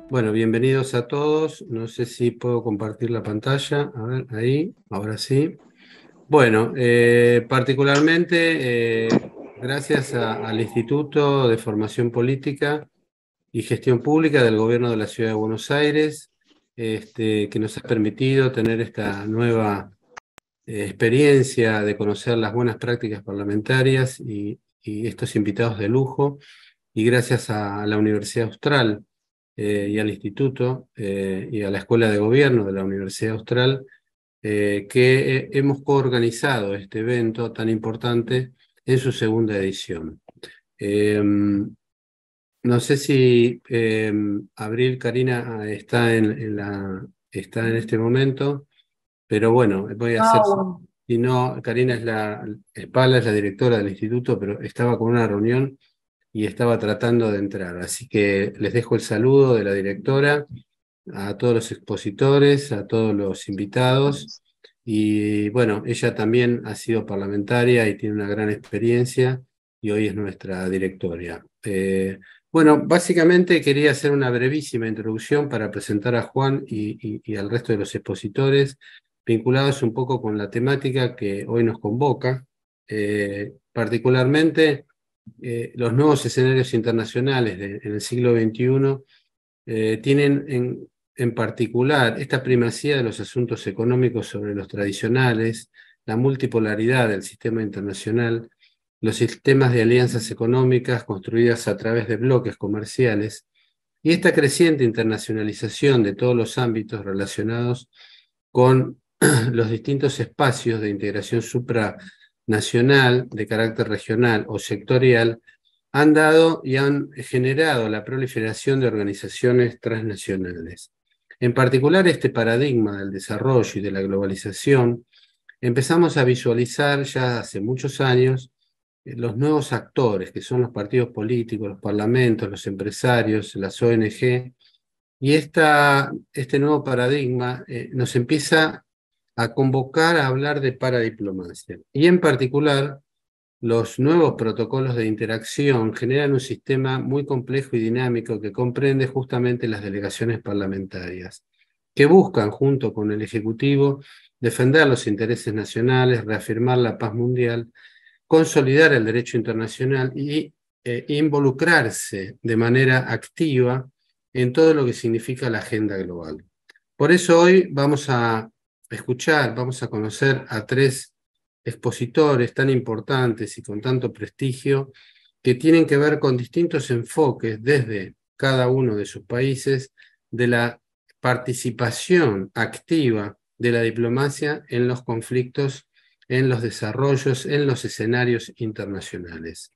Bueno, bienvenidos a todos. No sé si puedo compartir la pantalla. A ver, ahí, ahora sí. Bueno, particularmente gracias al Instituto de Formación Política y Gestión Pública del Gobierno de la Ciudad de Buenos Aires, que nos ha permitido tener esta nueva experiencia de conocer las buenas prácticas parlamentarias y estos invitados de lujo, y gracias a la Universidad Austral y al Instituto y a la Escuela de Gobierno de la Universidad Austral, que hemos coorganizado este evento tan importante en su segunda edición. No sé si Abril Karina está en este momento, pero bueno, voy a hacer, Ah, bueno. si no, Karina Espala es la directora del instituto, pero estaba con una reunión y estaba tratando de entrar. Así que les dejo el saludo de la directora a todos los expositores, a todos los invitados. Y bueno, ella también ha sido parlamentaria y tiene una gran experiencia y hoy es nuestra directora. Bueno, básicamente quería hacer una brevísima introducción para presentar a Juan y al resto de los expositores, vinculados un poco con la temática que hoy nos convoca, particularmente los nuevos escenarios internacionales en el siglo XXI tienen en particular esta primacía de los asuntos económicos sobre los tradicionales, la multipolaridad del sistema internacional, los sistemas de alianzas económicas construidas a través de bloques comerciales y esta creciente internacionalización de todos los ámbitos relacionados con los distintos espacios de integración supranacional, de carácter regional o sectorial, han dado y han generado la proliferación de organizaciones transnacionales. En particular, este paradigma del desarrollo y de la globalización empezamos a visualizar ya hace muchos años los nuevos actores, que son los partidos políticos, los parlamentos, los empresarios, las ONG, y este nuevo paradigma nos empieza a convocar a hablar de paradiplomacia. Y en particular, los nuevos protocolos de interacción generan un sistema muy complejo y dinámico que comprende justamente las delegaciones parlamentarias, que buscan, junto con el Ejecutivo, defender los intereses nacionales, reafirmar la paz mundial, consolidar el derecho internacional y involucrarse de manera activa en todo lo que significa la agenda global. Por eso hoy vamos a escuchar, vamos a conocer a tres expositores tan importantes y con tanto prestigio que tienen que ver con distintos enfoques desde cada uno de sus países de la participación activa de la diplomacia en los conflictos, en los desarrollos, en los escenarios internacionales.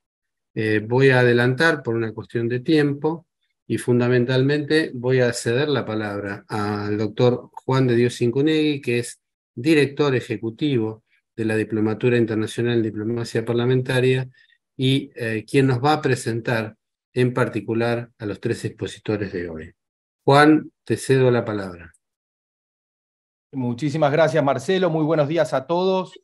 Voy a adelantar por una cuestión de tiempo y fundamentalmente voy a ceder la palabra al doctor Juan de Dios Incunegui, que es director ejecutivo de la Diplomatura Internacional en Diplomacia Parlamentaria y quien nos va a presentar en particular a los tres expositores de hoy. Juan, te cedo la palabra. Muchísimas gracias, Marcelo. Muy buenos días a todos.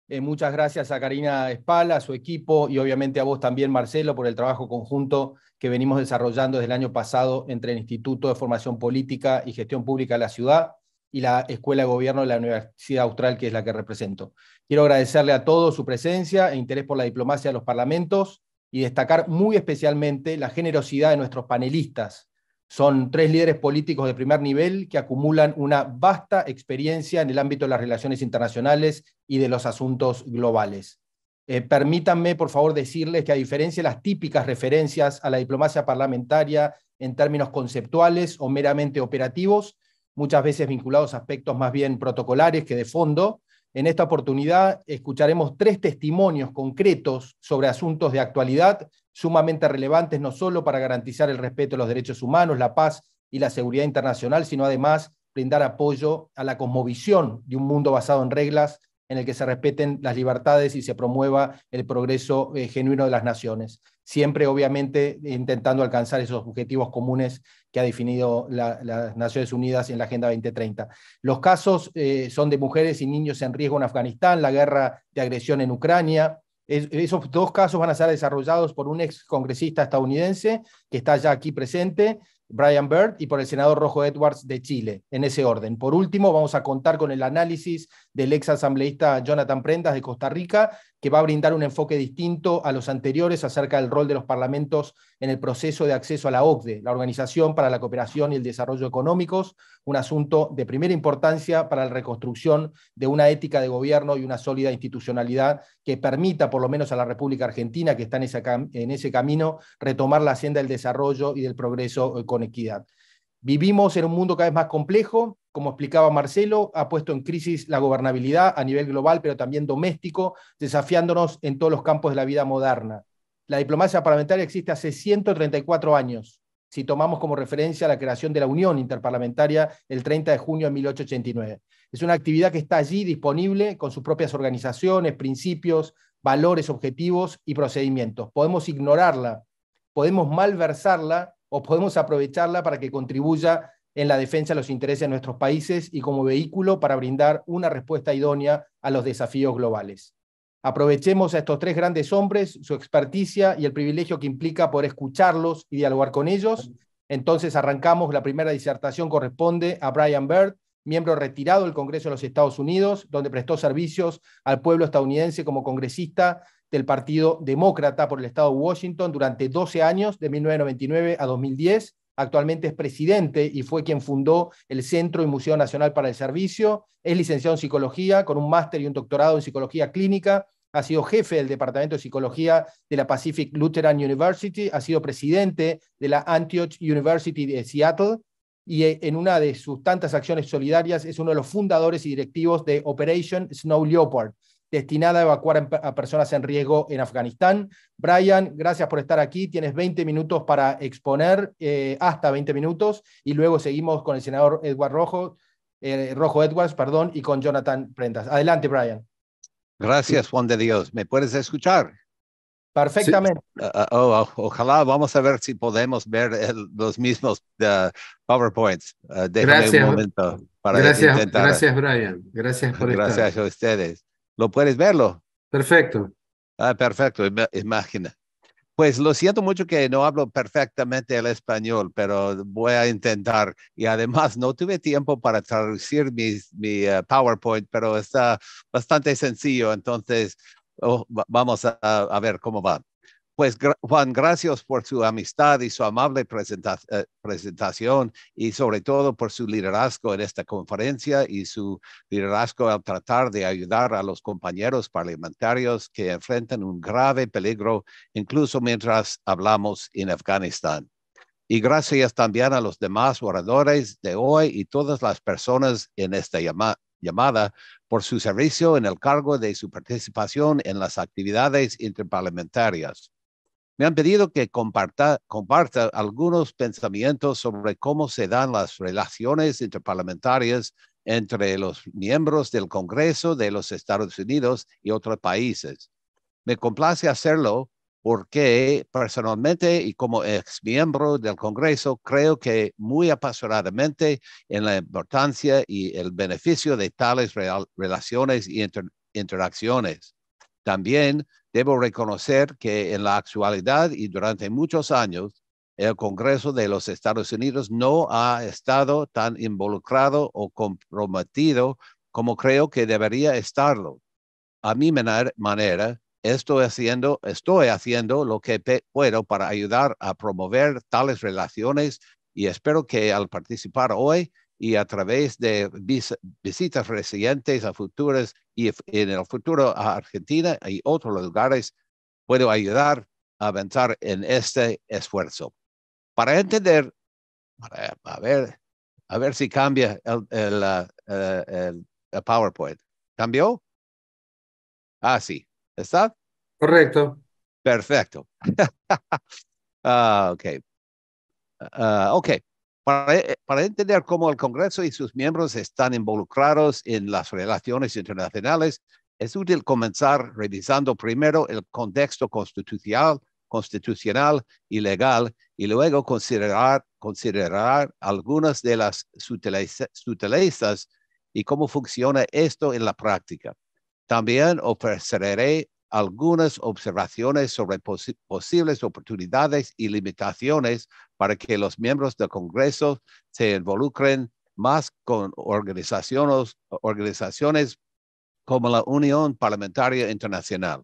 Muchas gracias a Karina Espala, a su equipo y obviamente a vos también, Marcelo, por el trabajo conjunto que venimos desarrollando desde el año pasado entre el Instituto de Formación Política y Gestión Pública de la Ciudad y la Escuela de Gobierno de la Universidad Austral, que es la que represento. Quiero agradecerle a todos su presencia e interés por la diplomacia de los parlamentos y destacar muy especialmente la generosidad de nuestros panelistas. Son tres líderes políticos de primer nivel que acumulan una vasta experiencia en el ámbito de las relaciones internacionales y de los asuntos globales. Permítanme, por favor, decirles que a diferencia de las típicas referencias a la diplomacia parlamentaria en términos conceptuales o meramente operativos, muchas veces vinculados a aspectos más bien protocolares que de fondo, en esta oportunidad escucharemos tres testimonios concretos sobre asuntos de actualidad sumamente relevantes no solo para garantizar el respeto de los derechos humanos, la paz y la seguridad internacional, sino además brindar apoyo a la cosmovisión de un mundo basado en reglas en el que se respeten las libertades y se promueva el progreso genuino de las naciones. Siempre, obviamente, intentando alcanzar esos objetivos comunes que ha definido las Naciones Unidas en la Agenda 2030. Los casos son de mujeres y niños en riesgo en Afganistán, la guerra de agresión en Ucrania. Esos dos casos van a ser desarrollados por un ex congresista estadounidense que está ya aquí presente, Brian Byrd, y por el senador Rojo Edwards de Chile, en ese orden. Por último, vamos a contar con el análisis del ex asambleísta Jonathan Prendas de Costa Rica, que va a brindar un enfoque distinto a los anteriores acerca del rol de los parlamentos en el proceso de acceso a la OCDE, la Organización para la Cooperación y el Desarrollo Económicos, un asunto de primera importancia para la reconstrucción de una ética de gobierno y una sólida institucionalidad que permita, por lo menos a la República Argentina, que está en ese camino, retomar la senda del desarrollo y del progreso con equidad. Vivimos en un mundo cada vez más complejo, como explicaba Marcelo, ha puesto en crisis la gobernabilidad a nivel global, pero también doméstico, desafiándonos en todos los campos de la vida moderna. La diplomacia parlamentaria existe hace 134 años, si tomamos como referencia la creación de la Unión Interparlamentaria el 30 de junio de 1889. Es una actividad que está allí disponible con sus propias organizaciones, principios, valores, objetivos y procedimientos. Podemos ignorarla, podemos malversarla o podemos aprovecharla para que contribuya en la defensa de los intereses de nuestros países y como vehículo para brindar una respuesta idónea a los desafíos globales. Aprovechemos a estos tres grandes hombres, su experticia y el privilegio que implica poder escucharlos y dialogar con ellos. Entonces arrancamos. La primera disertación corresponde a Brian Byrd, miembro retirado del Congreso de los Estados Unidos, donde prestó servicios al pueblo estadounidense como congresista del Partido Demócrata por el estado de Washington durante 12 años, de 1999 a 2010. Actualmente es presidente y fue quien fundó el Centro y Museo Nacional para el Servicio. Es licenciado en Psicología con un máster y un doctorado en Psicología Clínica. Ha sido jefe del Departamento de Psicología de la Pacific Lutheran University. Ha sido presidente de la Antioch University de Seattle. Y en una de sus tantas acciones solidarias es uno de los fundadores y directivos de Operation Snow Leopard, destinada a evacuar a personas en riesgo en Afganistán. Brian, gracias por estar aquí. Tienes 20 minutos para exponer, hasta 20 minutos, y luego seguimos con el senador Rojo Edwards, perdón, y con Jonathan Prendas. Adelante, Brian. Gracias, Juan de Dios. ¿Me puedes escuchar? Perfectamente. Sí. Ojalá, vamos a ver si podemos ver los mismos PowerPoints. Déjame Gracias, un momento para intentar. Gracias, Brian. Gracias por estar. Gracias a ustedes. ¿Lo puedes verlo? Perfecto. Perfecto, imagina. Pues lo siento mucho que no hablo perfectamente el español, pero voy a intentar. Y además no tuve tiempo para traducir mi PowerPoint, pero está bastante sencillo. Entonces, vamos a ver cómo va. Pues Juan, gracias por su amistad y su amable presentación y sobre todo por su liderazgo en esta conferencia y su liderazgo al tratar de ayudar a los compañeros parlamentarios que enfrentan un grave peligro incluso mientras hablamos en Afganistán. Y gracias también a los demás oradores de hoy y todas las personas en esta llamada por su servicio en el cargo de su participación en las actividades interparlamentarias. Me han pedido que comparta algunos pensamientos sobre cómo se dan las relaciones interparlamentarias entre los miembros del Congreso de los Estados Unidos y otros países. Me complace hacerlo porque personalmente y como exmiembro del Congreso creo que muy apasionadamente en la importancia y el beneficio de tales relaciones y interacciones. También debo reconocer que en la actualidad y durante muchos años, el Congreso de los Estados Unidos no ha estado tan involucrado o comprometido como creo que debería estarlo. A mi manera, estoy haciendo lo que puedo para ayudar a promover tales relaciones y espero que al participar hoy y a través de visitas recientes a futuras y en el futuro a Argentina y otros lugares, puedo ayudar a avanzar en este esfuerzo. Para entender, a ver si cambia el PowerPoint. ¿Cambió? Ah, sí. ¿Está? Correcto. Perfecto. Ok. Ok. Para entender cómo el Congreso y sus miembros están involucrados en las relaciones internacionales, es útil comenzar revisando primero el contexto constitucional y legal y luego considerar algunas de las sutilezas y cómo funciona esto en la práctica. También ofreceré algunas observaciones sobre posibles oportunidades y limitaciones para que los miembros del Congreso se involucren más con organizaciones como la Unión Parlamentaria Internacional.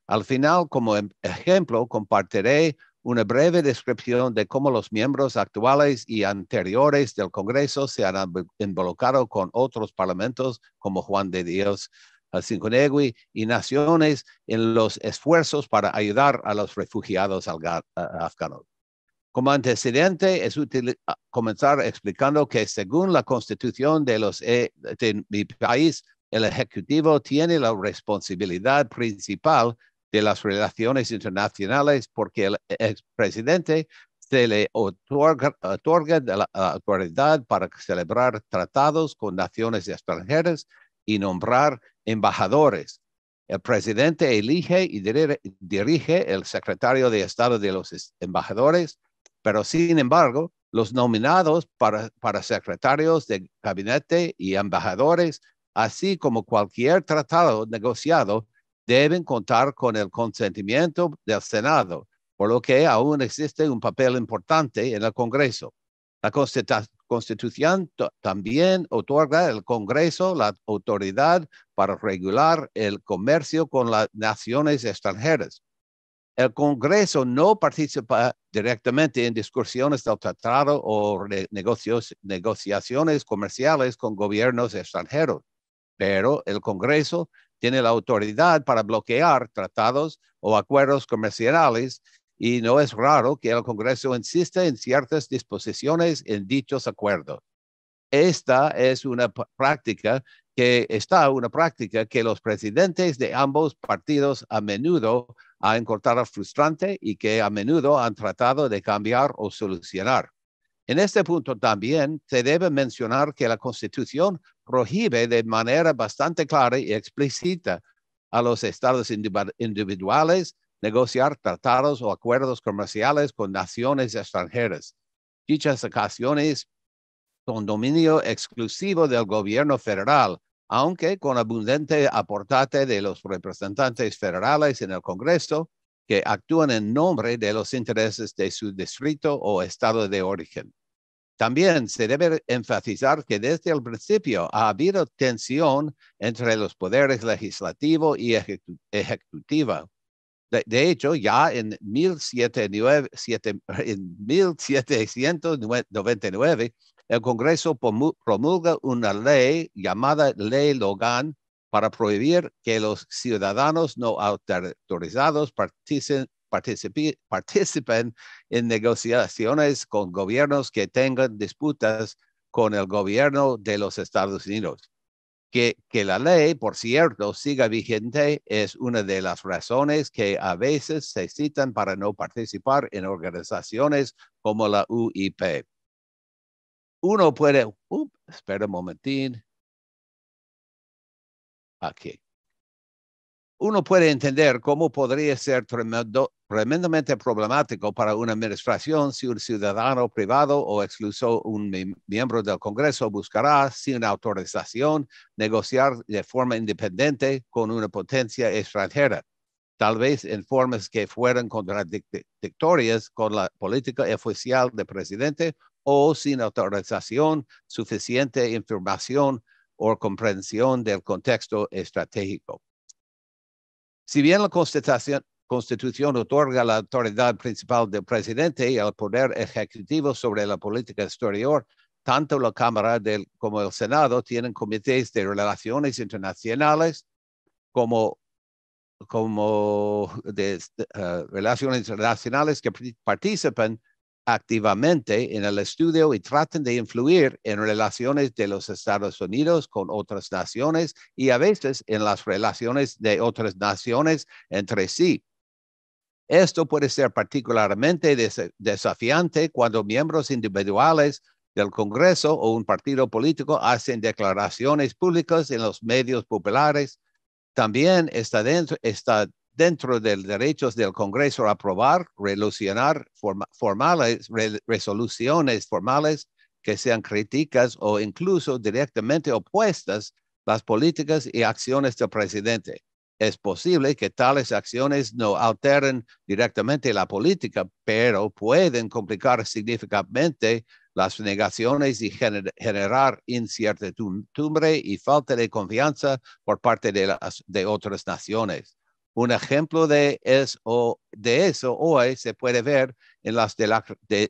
Al final, como ejemplo, compartiré una breve descripción de cómo los miembros actuales y anteriores del Congreso se han involucrado con otros parlamentos como Juan de Dios, Zinconegui y naciones en los esfuerzos para ayudar a los refugiados afganos. Como antecedente, es útil comenzar explicando que según la Constitución de mi país, el Ejecutivo tiene la responsabilidad principal de las relaciones internacionales porque el expresidente se le otorga la autoridad para celebrar tratados con naciones extranjeras y nombrar embajadores. El presidente elige y dirige el secretario de Estado de los embajadores, pero sin embargo, los nominados para secretarios de gabinete y embajadores, así como cualquier tratado negociado, deben contar con el consentimiento del Senado, por lo que aún existe un papel importante en el Congreso. La Constitución también otorga al Congreso la autoridad para regular el comercio con las naciones extranjeras. El Congreso no participa directamente en discusiones del tratado o negociaciones comerciales con gobiernos extranjeros, pero el Congreso tiene la autoridad para bloquear tratados o acuerdos comerciales y no es raro que el Congreso insista en ciertas disposiciones en dichos acuerdos. Esta es una práctica que los presidentes de ambos partidos a menudo han encontrado frustrante y que a menudo han tratado de cambiar o solucionar. En este punto también se debe mencionar que la Constitución prohíbe de manera bastante clara y explícita a los estados individuales negociar tratados o acuerdos comerciales con naciones extranjeras. Dichas ocasiones son dominio exclusivo del gobierno federal, aunque con abundante aporte de los representantes federales en el Congreso que actúan en nombre de los intereses de su distrito o estado de origen. También se debe enfatizar que desde el principio ha habido tensión entre los poderes legislativo y ejecutivo. De hecho, ya en 1799, el Congreso promulga una ley llamada Ley Logan para prohibir que los ciudadanos no autorizados participen en negociaciones con gobiernos que tengan disputas con el gobierno de los Estados Unidos. Que la ley, por cierto, siga vigente es una de las razones que a veces se citan para no participar en organizaciones como la UIP. Uno puede, espera un momentín. Aquí. Uno puede entender cómo podría ser tremendamente problemático para una administración si un ciudadano privado o incluso un miembro del Congreso buscará, sin autorización, negociar de forma independiente con una potencia extranjera, tal vez en formas que fueran contradictorias con la política oficial del presidente o sin autorización, suficiente información o comprensión del contexto estratégico. Si bien la Constitución otorga la autoridad principal del presidente y el poder ejecutivo sobre la política exterior, tanto la Cámara como el Senado tienen comités de relaciones internacionales como de relaciones internacionales que participan activamente en el estudio y tratan de influir en relaciones de los Estados Unidos con otras naciones y a veces en las relaciones de otras naciones entre sí. Esto puede ser particularmente desafiante cuando miembros individuales del Congreso o un partido político hacen declaraciones públicas en los medios populares. También está dentro de los derechos del Congreso aprobar, resoluciones formales que sean críticas o incluso directamente opuestas a las políticas y acciones del presidente. Es posible que tales acciones no alteren directamente la política, pero pueden complicar significativamente las negaciones y generar incertidumbre y falta de confianza por parte de otras naciones. Un ejemplo de eso hoy se puede ver en las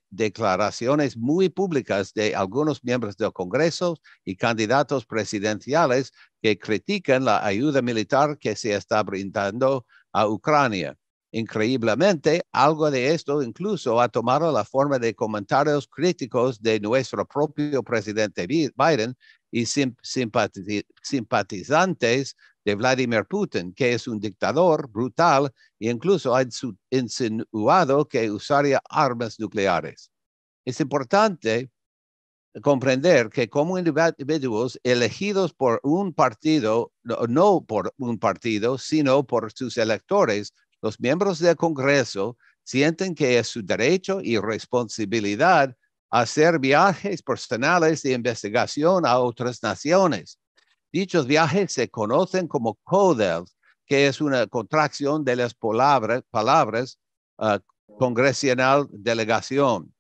declaraciones muy públicas de algunos miembros del Congreso y candidatos presidenciales que critican la ayuda militar que se está brindando a Ucrania. Increíblemente, algo de esto incluso ha tomado la forma de comentarios críticos de nuestro propio presidente Biden y simpatizantes de Vladimir Putin, que es un dictador brutal e incluso ha insinuado que usaría armas nucleares. Es importante comprender que como individuos elegidos por un partido, no por un partido, sino por sus electores, los miembros del Congreso sienten que es su derecho y responsabilidad hacer viajes personales de investigación a otras naciones. Dichos viajes se conocen como CODELs, que es una contracción de las palabras congresional delegación.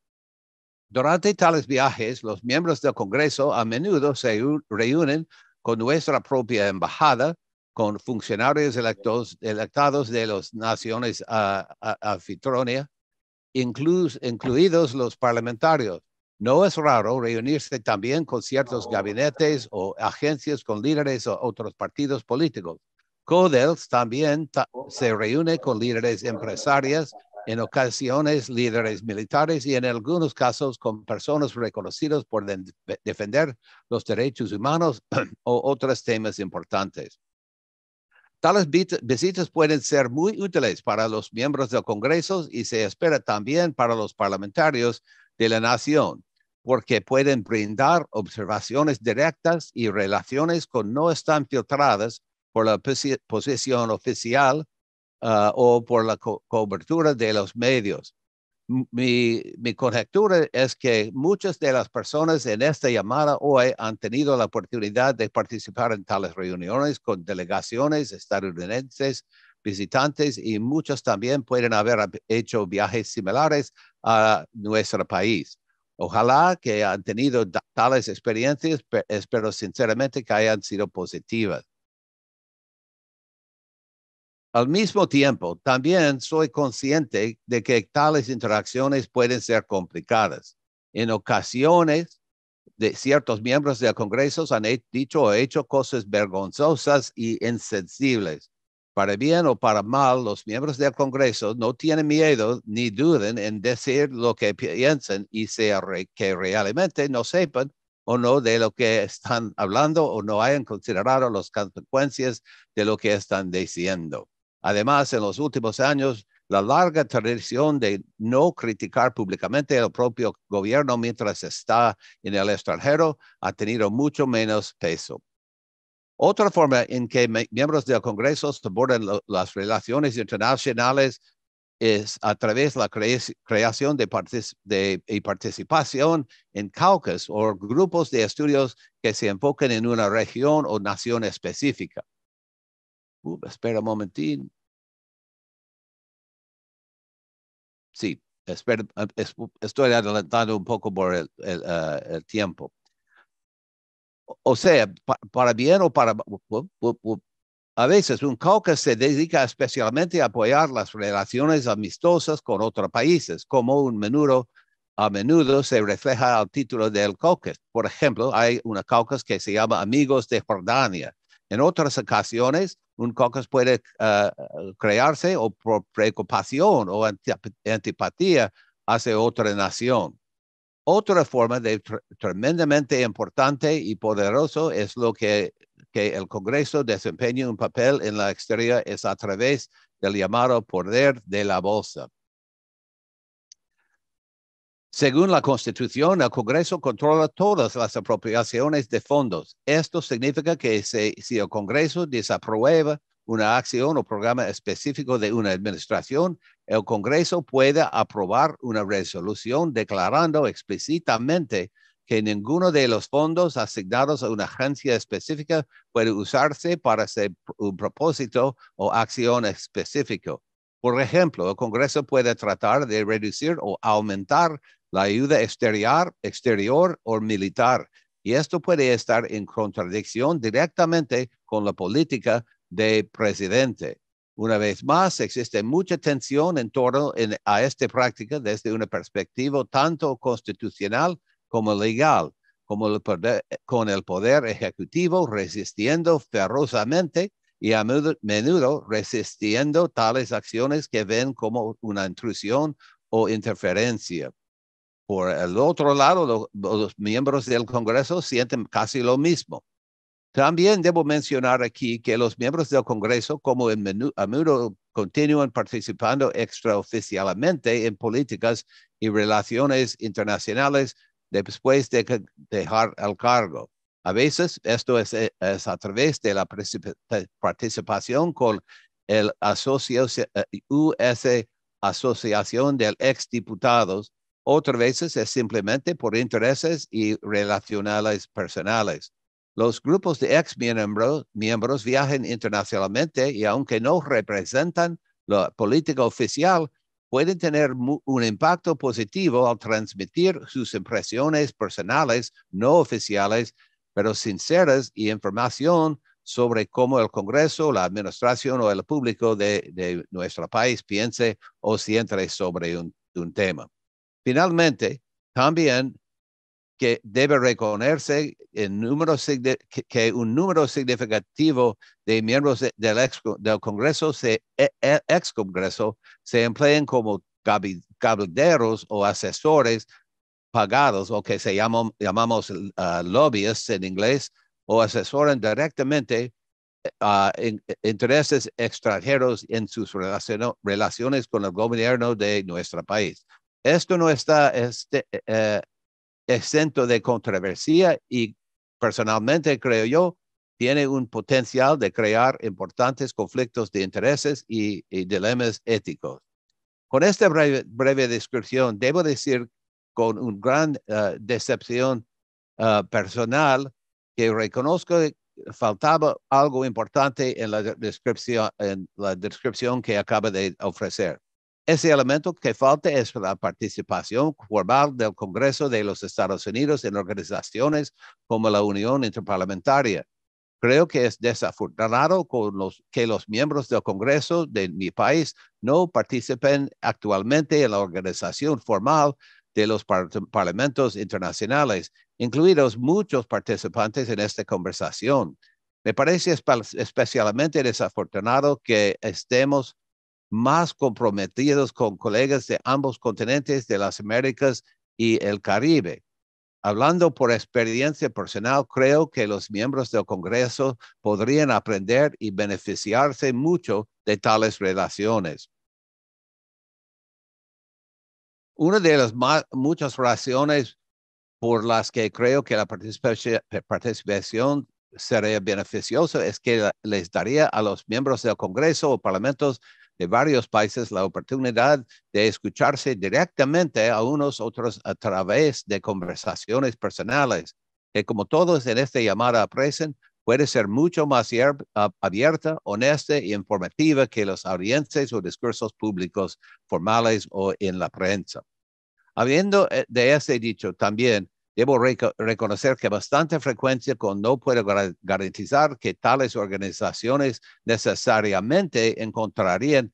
Durante tales viajes, los miembros del Congreso a menudo se reúnen con nuestra propia embajada, con funcionarios electados de las naciones anfitrionas, incluidos los parlamentarios. No es raro reunirse también con ciertos gabinetes o agencias con líderes o otros partidos políticos. CODELS también se reúne con líderes empresarios, en ocasiones líderes militares y en algunos casos con personas reconocidas por defender los derechos humanos o otros temas importantes. Tales visitas pueden ser muy útiles para los miembros del Congreso y se espera también para los parlamentarios de la nación, porque pueden brindar observaciones directas y relaciones que no están filtradas por la posición oficial o por la cobertura de los medios. Mi conjetura es que muchas de las personas en esta llamada hoy han tenido la oportunidad de participar en tales reuniones con delegaciones estadounidenses, visitantes y muchos también pueden haber hecho viajes similares a nuestro país. Ojalá que han tenido tales experiencias, espero sinceramente que hayan sido positivas. Al mismo tiempo, también soy consciente de que tales interacciones pueden ser complicadas. En ocasiones, ciertos miembros del Congreso han dicho o hecho cosas vergonzosas y insensibles. Para bien o para mal, los miembros del Congreso no tienen miedo ni duden en decir lo que piensan y sea que realmente no sepan o no de lo que están hablando o no hayan considerado las consecuencias de lo que están diciendo. Además, en los últimos años, la larga tradición de no criticar públicamente el propio gobierno mientras está en el extranjero ha tenido mucho menos peso. Otra forma en que miembros del Congreso abordan las relaciones internacionales es a través de la creación y participación en caucus o grupos de estudios que se enfoquen en una región o nación específica. Espera un momentín. Sí, estoy adelantando un poco por el tiempo. O sea, para bien o para... A veces un caucus se dedica especialmente a apoyar las relaciones amistosas con otros países, como a menudo se refleja al título del caucus. Por ejemplo, hay una caucus que se llama Amigos de Jordania. En otras ocasiones, un caucus puede crearse o por preocupación o antipatía hacia otra nación. Otra forma tremendamente importante y poderoso es lo que el Congreso desempeña un papel en la exterior es a través del llamado poder de la bolsa. Según la Constitución, el Congreso controla todas las apropiaciones de fondos. Esto significa que si el Congreso desaprueba una acción o programa específico de una administración, el Congreso puede aprobar una resolución declarando explícitamente que ninguno de los fondos asignados a una agencia específica puede usarse para hacer un propósito o acción específico. Por ejemplo, el Congreso puede tratar de reducir o aumentar la ayuda exterior o militar, y esto puede estar en contradicción directamente con la política del presidente. Una vez más, existe mucha tensión en torno a esta práctica desde una perspectiva tanto constitucional como legal, con el poder ejecutivo resistiendo ferozmente y a menudo resistiendo tales acciones que ven como una intrusión o interferencia. Por el otro lado, los miembros del Congreso sienten casi lo mismo. También debo mencionar aquí que los miembros del Congreso, como a menudo continúan participando extraoficialmente en políticas y relaciones internacionales después de dejar el cargo. A veces esto es a través de la participación con el US Asociación de Exdiputados. Otras veces es simplemente por intereses y relacionales personales. Los grupos de miembros viajan internacionalmente y aunque no representan la política oficial, pueden tener un impacto positivo al transmitir sus impresiones personales no oficiales, pero sinceras, y información sobre cómo el Congreso, la administración o el público de nuestro país piense o siente sobre un tema. Finalmente, también que debe reconocerse que un número significativo de miembros del Congreso, ex-Congreso, se emplean como cabilderos o asesores pagados, o que llamamos lobbyists en inglés, o asesoran directamente intereses extranjeros en sus relaciones con el gobierno de nuestro país. Esto no está exento de controversia y personalmente creo yo tiene un potencial de crear importantes conflictos de intereses y dilemas éticos. Con esta breve descripción, debo decir con una gran decepción personal que reconozco que faltaba algo importante en la descripción que acaba de ofrecer. Ese elemento que falta es la participación formal del Congreso de los Estados Unidos en organizaciones como la Unión Interparlamentaria. Creo que es desafortunado que los miembros del Congreso de mi país no participen actualmente en la organización formal de los parlamentos internacionales, incluidos muchos participantes en esta conversación. Me parece especialmente desafortunado que estemos más comprometidos con colegas de ambos continentes de las Américas y el Caribe. Hablando por experiencia personal, creo que los miembros del Congreso podrían aprender y beneficiarse mucho de tales relaciones. Una de las muchas razones por las que creo que la participación sería beneficiosa es que les daría a los miembros del Congreso o parlamentos de varios países la oportunidad de escucharse directamente a unos otros a través de conversaciones personales, que como todos en esta llamada aprecian, puede ser mucho más abierta, honesta y informativa que las audiencias o discursos públicos formales o en la prensa. Habiendo de ese dicho, también debo reconocer que bastante frecuencia no puedo garantizar que tales organizaciones necesariamente encontrarían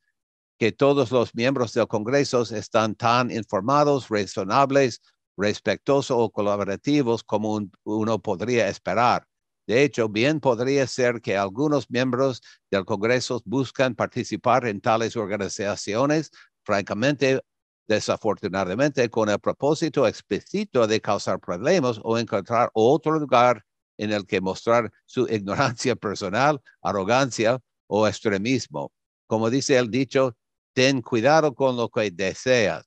que todos los miembros del Congreso están tan informados, razonables, respetuosos o colaborativos como uno podría esperar. De hecho, bien podría ser que algunos miembros del Congreso buscan participar en tales organizaciones, francamente, desafortunadamente, con el propósito explícito de causar problemas o encontrar otro lugar en el que mostrar su ignorancia personal, arrogancia o extremismo. Como dice el dicho, ten cuidado con lo que deseas.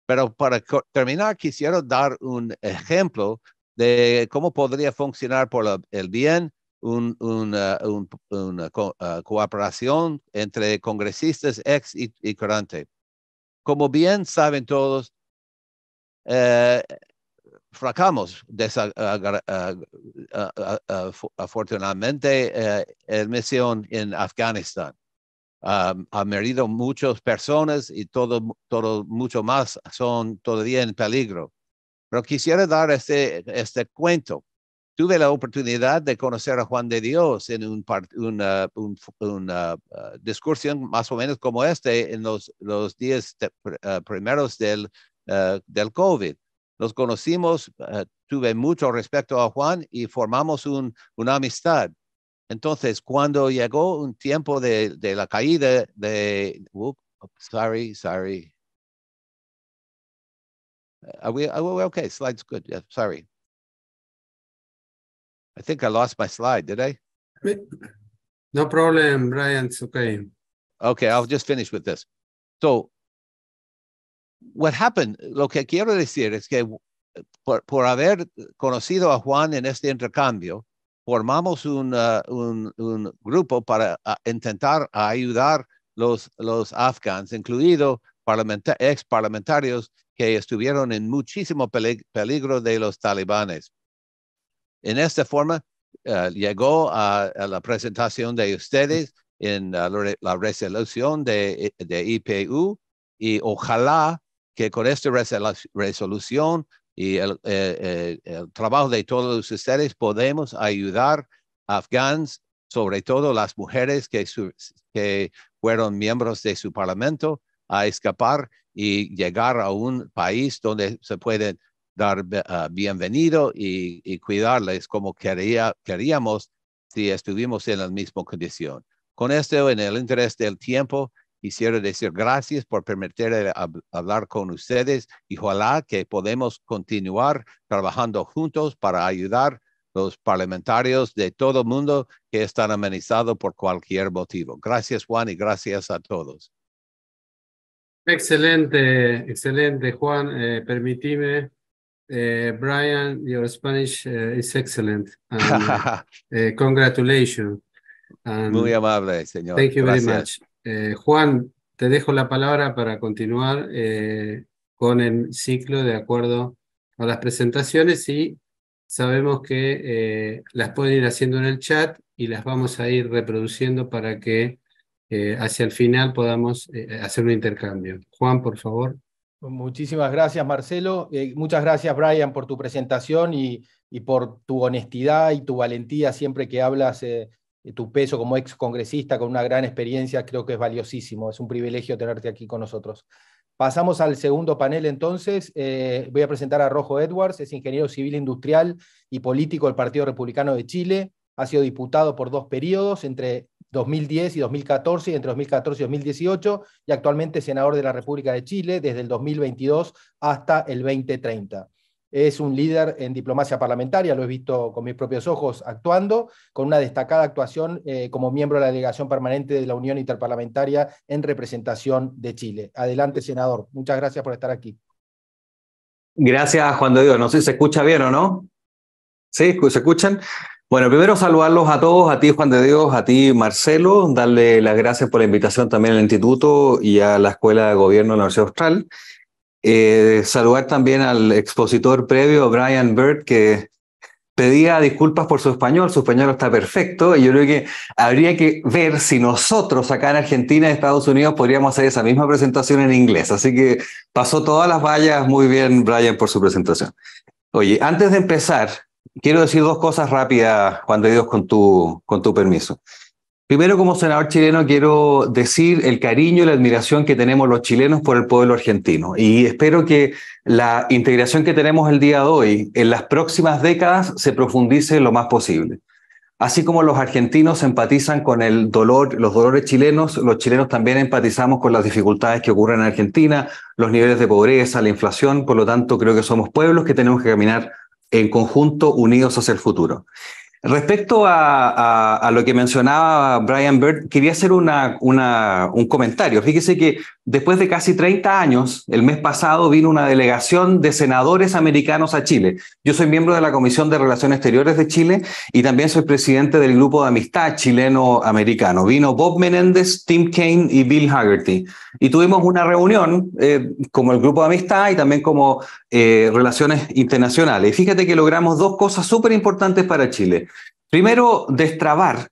Pero para terminar, quisiera dar un ejemplo de cómo podría funcionar por el bien una cooperación entre congresistas ex y currente. Como bien saben todos, fracasamos, afortunadamente, en misión en Afganistán. Ha morido muchas personas y todo mucho más son todavía en peligro. Pero quisiera dar este cuento. Tuve la oportunidad de conocer a Juan de Dios en una discusión más o menos como en los días primeros del COVID. Nos conocimos, tuve mucho respeto a Juan y formamos una amistad. Entonces, cuando llegó un tiempo de la caída sorry. Are we okay? Slide's good. Yeah, sorry. I think I lost my slide, did I? No problem, Brian, it's okay. Okay, I'll just finish with this. So, what happened, lo que quiero decir es que por haber conocido a Juan en este intercambio, formamos un grupo para intentar ayudar los afganos, incluidos ex parlamentarios que estuvieron en muchísimo peligro de los talibanes. En esta forma, llegó a la presentación de ustedes en la resolución de IPU, y ojalá que con esta resolución y el trabajo de todos ustedes podemos ayudar a afganos, sobre todo las mujeres que fueron miembros de su parlamento, a escapar y llegar a un país donde se pueden dar bienvenido y cuidarles como queríamos si estuvimos en la misma condición. Con esto, en el interés del tiempo, quisiera decir gracias por permitirme hablar con ustedes y ojalá que podemos continuar trabajando juntos para ayudar a los parlamentarios de todo el mundo que están amenazados por cualquier motivo. Gracias, Juan, y gracias a todos. Excelente, excelente, Juan. Permitime, Brian, your Spanish is excellent. And, congratulations. And muy amable, señor. Thank you gracias. very much. Juan, te dejo la palabra para continuar con el ciclo de acuerdo a las presentaciones, y sabemos que las pueden ir haciendo en el chat y las vamos a ir reproduciendo para que hacia el final podamos hacer un intercambio. Juan, por favor. Muchísimas gracias, Marcelo. Muchas gracias, Brian, por tu presentación y por tu honestidad y tu valentía siempre que hablas. Tu peso como ex congresista con una gran experiencia creo que es valiosísimo. Es un privilegio tenerte aquí con nosotros. Pasamos al segundo panel entonces. Voy a presentar a Rojo Edwards. Es ingeniero civil industrial y político del Partido Republicano de Chile. Ha sido diputado por 2 periodos, entre 2010 y 2014, y entre 2014 y 2018, y actualmente senador de la República de Chile desde el 2022 hasta el 2030. Es un líder en diplomacia parlamentaria, lo he visto con mis propios ojos actuando, con una destacada actuación como miembro de la delegación permanente de la Unión Interparlamentaria en representación de Chile. Adelante, senador. Muchas gracias por estar aquí. Gracias, Juan de Dios. No sé si se escucha bien o no. ¿Sí? ¿Se escuchan? Bueno, primero saludarlos a todos, a ti, Juan de Dios, a ti, Marcelo, darle las gracias por la invitación también al Instituto y a la Escuela de Gobierno de la Universidad Austral. Saludar también al expositor previo, Brian Bird, que pedía disculpas por su español está perfecto, y yo creo que habría que ver si nosotros acá en Argentina y Estados Unidos podríamos hacer esa misma presentación en inglés, así que pasó todas las vallas muy bien, Brian, por su presentación. Oye, antes de empezar, quiero decir 2 cosas rápidas, Juan de Dios, con tu permiso. Primero, como senador chileno, quiero decir el cariño y la admiración que tenemos los chilenos por el pueblo argentino. Y espero que la integración que tenemos el día de hoy, en las próximas décadas, se profundice lo más posible. Así como los argentinos empatizan con el dolor, los dolores chilenos, los chilenos también empatizamos con las dificultades que ocurren en Argentina, los niveles de pobreza, la inflación. Por lo tanto, creo que somos pueblos que tenemos que caminar en conjunto, unidos hacia el futuro. Respecto a lo que mencionaba Brian Bird, quería hacer un comentario. Fíjese que después de casi 30 años, el mes pasado vino una delegación de senadores americanos a Chile. Yo soy miembro de la Comisión de Relaciones Exteriores de Chile y también soy presidente del Grupo de Amistad Chileno-Americano. Vino Bob Menéndez, Tim Kaine y Bill Hagerty. Y tuvimos una reunión como el Grupo de Amistad y también como Relaciones Internacionales. Y fíjate que logramos dos cosas súper importantes para Chile. Primero, destrabar,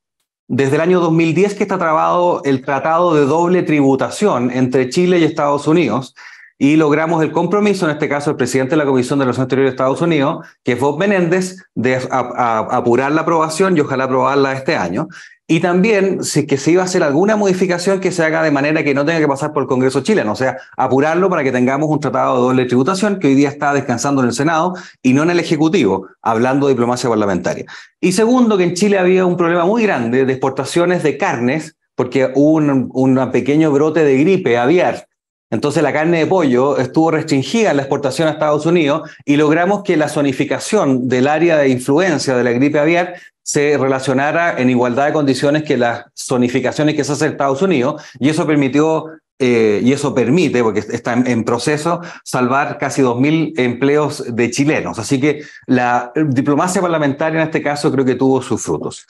desde el año 2010 que está trabado el tratado de doble tributación entre Chile y Estados Unidos, y logramos el compromiso, en este caso el presidente de la Comisión de Relaciones Exteriores de Estados Unidos, que es Bob Menéndez, de apurar la aprobación y ojalá aprobarla este año. Y también si que se iba a hacer alguna modificación que se haga de manera que no tenga que pasar por el Congreso chileno, o sea, apurarlo para que tengamos un tratado de doble tributación que hoy día está descansando en el Senado y no en el Ejecutivo, hablando de diplomacia parlamentaria. Y segundo, que en Chile había un problema muy grande de exportaciones de carnes, porque hubo un pequeño brote de gripe aviar. Entonces la carne de pollo estuvo restringida en la exportación a Estados Unidos y logramos que la zonificación del área de influencia de la gripe aviar se relacionara en igualdad de condiciones que las zonificaciones que se hacen en Estados Unidos, y eso permitió, y eso permite, porque está en proceso, salvar casi 2.000 empleos de chilenos. Así que la diplomacia parlamentaria en este caso creo que tuvo sus frutos.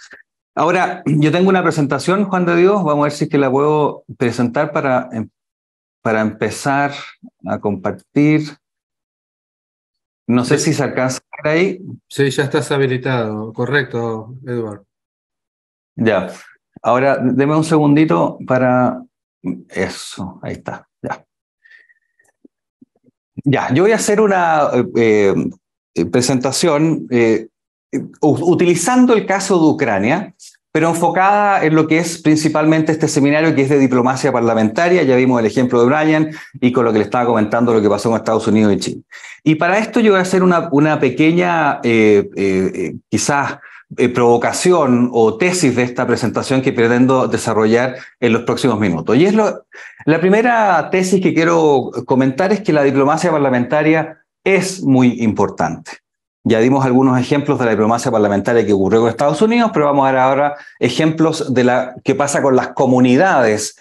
Ahora, yo tengo una presentación, Juan de Dios, vamos a ver si es que la puedo presentar para empezar a compartir. No sé si se alcanza a ver ahí. Sí, ya estás habilitado. Correcto, Edward. Ya. Ahora, deme un segundito para... Eso, ahí está. Ya. Ya, yo voy a hacer una presentación utilizando el caso de Ucrania, pero enfocada en lo que es principalmente este seminario, que es de diplomacia parlamentaria. Ya vimos el ejemplo de Brian y con lo que le estaba comentando lo que pasó en Estados Unidos y Chile. Y para esto yo voy a hacer una pequeña, quizás, provocación o tesis de esta presentación que pretendo desarrollar en los próximos minutos. Y es la primera tesis que quiero comentar es que la diplomacia parlamentaria es muy importante. Ya dimos algunos ejemplos de la diplomacia parlamentaria que ocurrió con Estados Unidos, pero vamos a ver ahora ejemplos de qué pasa con las comunidades,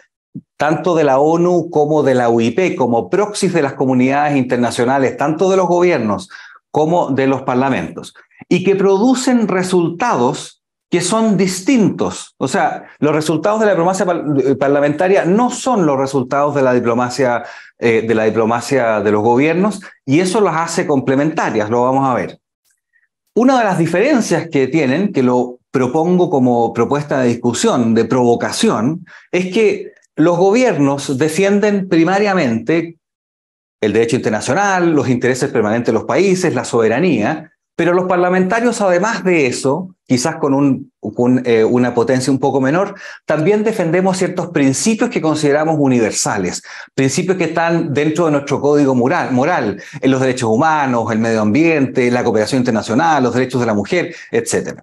tanto de la ONU como de la UIP, como proxies de las comunidades internacionales, tanto de los gobiernos como de los parlamentos, y que producen resultados que son distintos. O sea, los resultados de la diplomacia parlamentaria no son los resultados de la diplomacia de los gobiernos, y eso las hace complementarias, lo vamos a ver. Una de las diferencias que tienen, que lo propongo como propuesta de discusión, de provocación, es que los gobiernos defienden primariamente el derecho internacional, los intereses permanentes de los países, la soberanía, pero los parlamentarios, además de eso, quizás con una potencia un poco menor, también defendemos ciertos principios que consideramos universales, principios que están dentro de nuestro código moral, en los derechos humanos, el medio ambiente, la cooperación internacional, los derechos de la mujer, etc.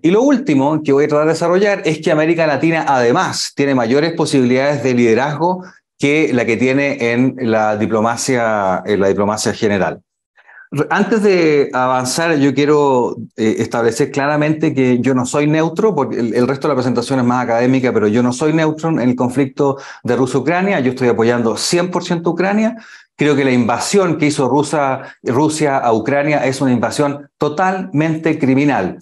Y lo último que voy a tratar de desarrollar es que América Latina además tiene mayores posibilidades de liderazgo que la que tiene en la diplomacia general. Antes de avanzar, yo quiero establecer claramente que yo no soy neutro, porque el resto de la presentación es más académica, pero yo no soy neutro en el conflicto de Rusia-Ucrania. Yo estoy apoyando 100% Ucrania. Creo que la invasión que hizo Rusia a Ucrania es una invasión totalmente criminal.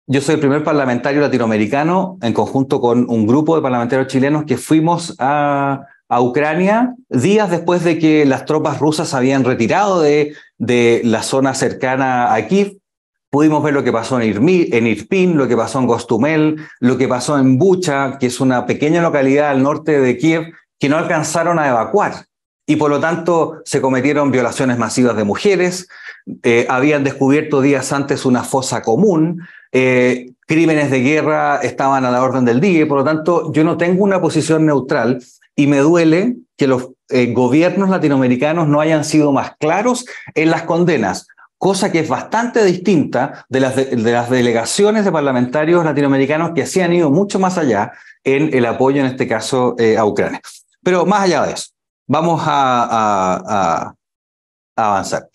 Yo soy el primer parlamentario latinoamericano, en conjunto con un grupo de parlamentarios chilenos, que fuimos a Ucrania días después de que las tropas rusas se habían retirado de la zona cercana a Kiev. Pudimos ver lo que pasó en Irpin, lo que pasó en Gostomel, lo que pasó en Bucha, que es una pequeña localidad al norte de Kiev, que no alcanzaron a evacuar. Y por lo tanto se cometieron violaciones masivas de mujeres, habían descubierto días antes una fosa común, crímenes de guerra estaban a la orden del día, y por lo tanto yo no tengo una posición neutral. Y me duele que los gobiernos latinoamericanos no hayan sido más claros en las condenas, cosa que es bastante distinta de las delegaciones de parlamentarios latinoamericanos que sí han ido mucho más allá en el apoyo, en este caso, a Ucrania. Pero más allá de eso, vamos a avanzar.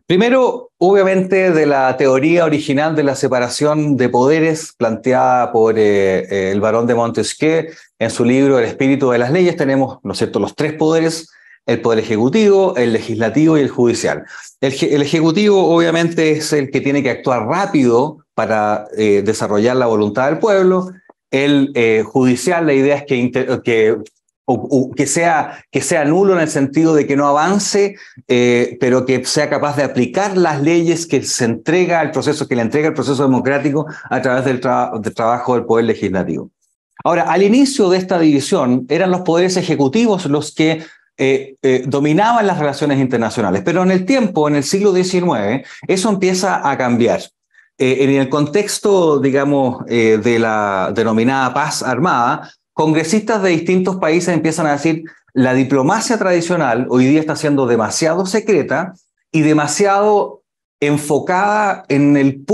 Primero, obviamente, de la teoría original de la separación de poderes planteada por el barón de Montesquieu en su libro El espíritu de las leyes, tenemos, ¿no es cierto?, los tres poderes: el poder ejecutivo, el legislativo y el judicial. El ejecutivo, obviamente, es el que tiene que actuar rápido para desarrollar la voluntad del pueblo. El judicial, la idea es que sea nulo en el sentido de que no avance, pero que sea capaz de aplicar las leyes que se entrega al proceso, que le entrega el proceso democrático a través del trabajo del poder legislativo. Ahora, al inicio de esta división eran los poderes ejecutivos los que dominaban las relaciones internacionales, pero en el tiempo, en el siglo XIX, eso empieza a cambiar. En el contexto, digamos, de la denominada paz armada, congresistas de distintos países empiezan a decir: la diplomacia tradicional hoy día está siendo demasiado secreta y demasiado enfocada en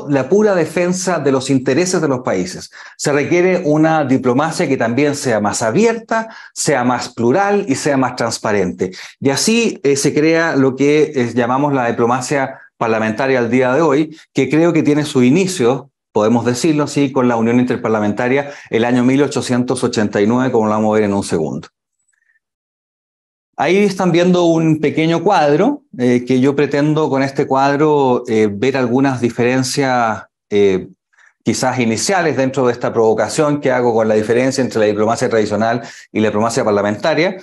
la pura defensa de los intereses de los países. Se requiere una diplomacia que también sea más abierta, sea más plural y sea más transparente. Y así se crea lo que llamamos la diplomacia parlamentaria al día de hoy, que creo que tiene su inicio, podemos decirlo así, con la Unión Interparlamentaria el año 1889, como lo vamos a ver en un segundo. Ahí están viendo un pequeño cuadro, que yo pretendo con este cuadro ver algunas diferencias quizás iniciales dentro de esta provocación que hago con la diferencia entre la diplomacia tradicional y la diplomacia parlamentaria.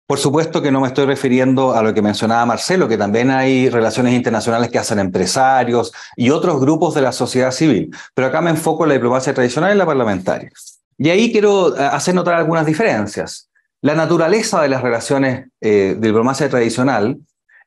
Por supuesto que no me estoy refiriendo a lo que mencionaba Marcelo, que también hay relaciones internacionales que hacen empresarios y otros grupos de la sociedad civil, pero acá me enfoco en la diplomacia tradicional y la parlamentaria. Y ahí quiero hacer notar algunas diferencias. La naturaleza de las relaciones de diplomacia tradicional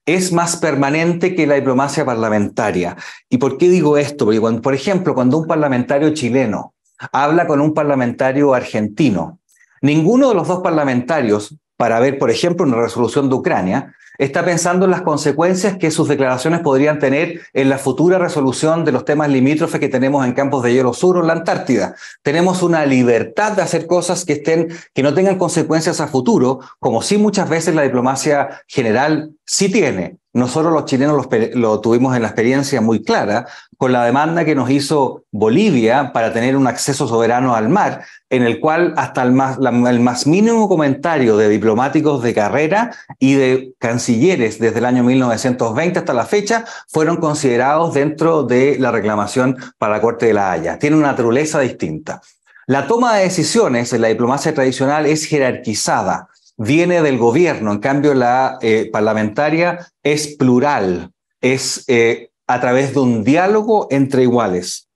es más permanente que la diplomacia parlamentaria. ¿Y por qué digo esto? Porque, por ejemplo, cuando un parlamentario chileno habla con un parlamentario argentino, ninguno de los dos parlamentarios, para ver, por ejemplo, una resolución de Ucrania, está pensando en las consecuencias que sus declaraciones podrían tener en la futura resolución de los temas limítrofes que tenemos en campos de hielo sur o en la Antártida. Tenemos una libertad de hacer cosas que no tengan consecuencias a futuro, como sí muchas veces la diplomacia general sí tiene. Nosotros los chilenos lo tuvimos en la experiencia muy clara con la demanda que nos hizo Bolivia para tener un acceso soberano al mar, en el cual hasta el más mínimo comentario de diplomáticos de carrera y de cancilleres desde el año 1920 hasta la fecha fueron considerados dentro de la reclamación para la Corte de la Haya. Tiene una naturaleza distinta. La toma de decisiones en la diplomacia tradicional es jerarquizada, viene del gobierno, en cambio la parlamentaria es plural, es a través de un diálogo entre iguales.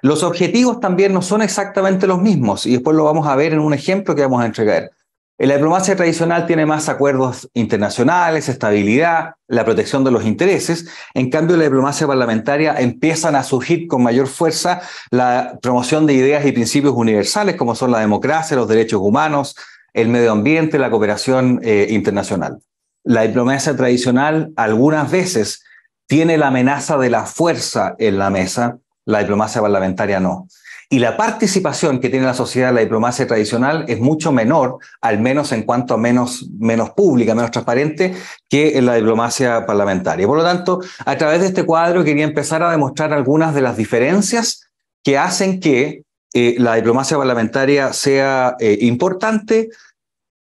Los objetivos también no son exactamente los mismos, y después lo vamos a ver en un ejemplo que vamos a entregar. La diplomacia tradicional tiene más acuerdos internacionales, estabilidad, la protección de los intereses. En cambio, la diplomacia parlamentaria empiezan a surgir con mayor fuerza la promoción de ideas y principios universales, como son la democracia, los derechos humanos, el medio ambiente, la cooperación internacional. La diplomacia tradicional algunas veces tiene la amenaza de la fuerza en la mesa, la diplomacia parlamentaria no. Y la participación que tiene la sociedad en la diplomacia tradicional es mucho menor, al menos en cuanto a menos pública, menos transparente, que en la diplomacia parlamentaria. Por lo tanto, a través de este cuadro quería empezar a demostrar algunas de las diferencias que hacen que la diplomacia parlamentaria sea importante,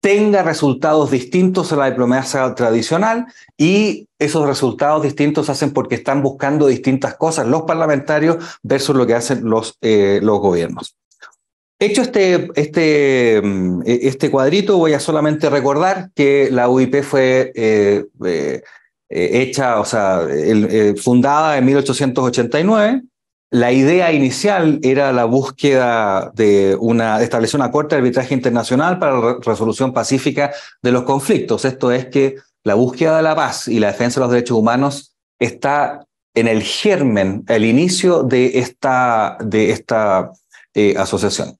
tenga resultados distintos a la diplomacia tradicional, y esos resultados distintos hacen porque están buscando distintas cosas los parlamentarios versus lo que hacen los gobiernos. Hecho este cuadrito, voy a solamente recordar que la UIP fue fundada en 1889. La idea inicial era la búsqueda de establecer una corte de arbitraje internacional para la resolución pacífica de los conflictos. Esto es que la búsqueda de la paz y la defensa de los derechos humanos está en el germen, el inicio de esta asociación.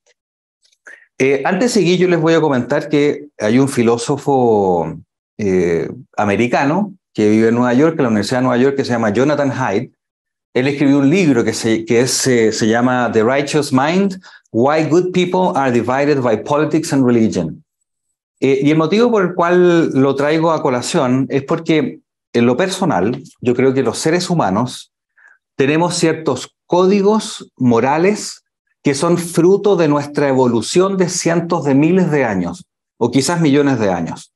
Antes de seguir, yo les voy a comentar que hay un filósofo americano que vive en Nueva York, en la Universidad de Nueva York, que se llama Jonathan Haidt. Él escribió un libro que se llama The Righteous Mind, Why Good People Are Divided by Politics and Religion. Y el motivo por el cual lo traigo a colación es porque en lo personal, yo creo que los seres humanos tenemos ciertos códigos morales que son fruto de nuestra evolución de cientos de miles de años, o quizás millones de años,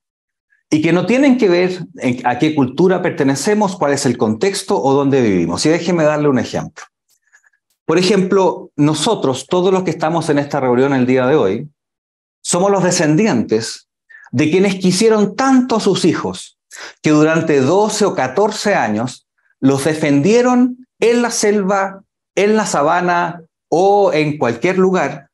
y que no tienen que ver a qué cultura pertenecemos, cuál es el contexto o dónde vivimos. Y déjenme darle un ejemplo. Por ejemplo, nosotros, todos los que estamos en esta reunión el día de hoy, somos los descendientes de quienes quisieron tanto a sus hijos que durante 12 o 14 años los defendieron en la selva, en la sabana o en cualquier lugar,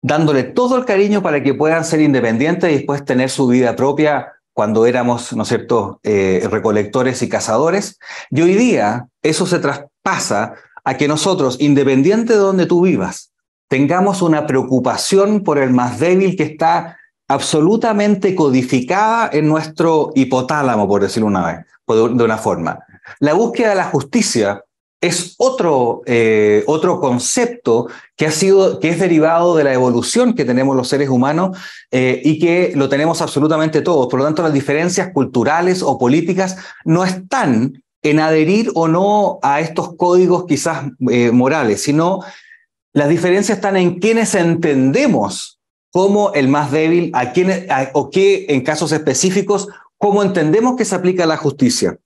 dándole todo el cariño para que puedan ser independientes y después tener su vida propia cuando éramos, ¿no es cierto?, recolectores y cazadores. Y hoy día eso se traspasa a que nosotros, independiente de donde tú vivas, tengamos una preocupación por el más débil que está absolutamente codificada en nuestro hipotálamo, por decirlo de una forma. La búsqueda de la justicia es otro concepto que es derivado de la evolución que tenemos los seres humanos y que lo tenemos absolutamente todos. Por lo tanto, las diferencias culturales o políticas no están en adherir o no a estos códigos quizás morales, sino las diferencias están en quienes entendemos como el más débil, o que en casos específicos, cómo entendemos que se aplica la justicia.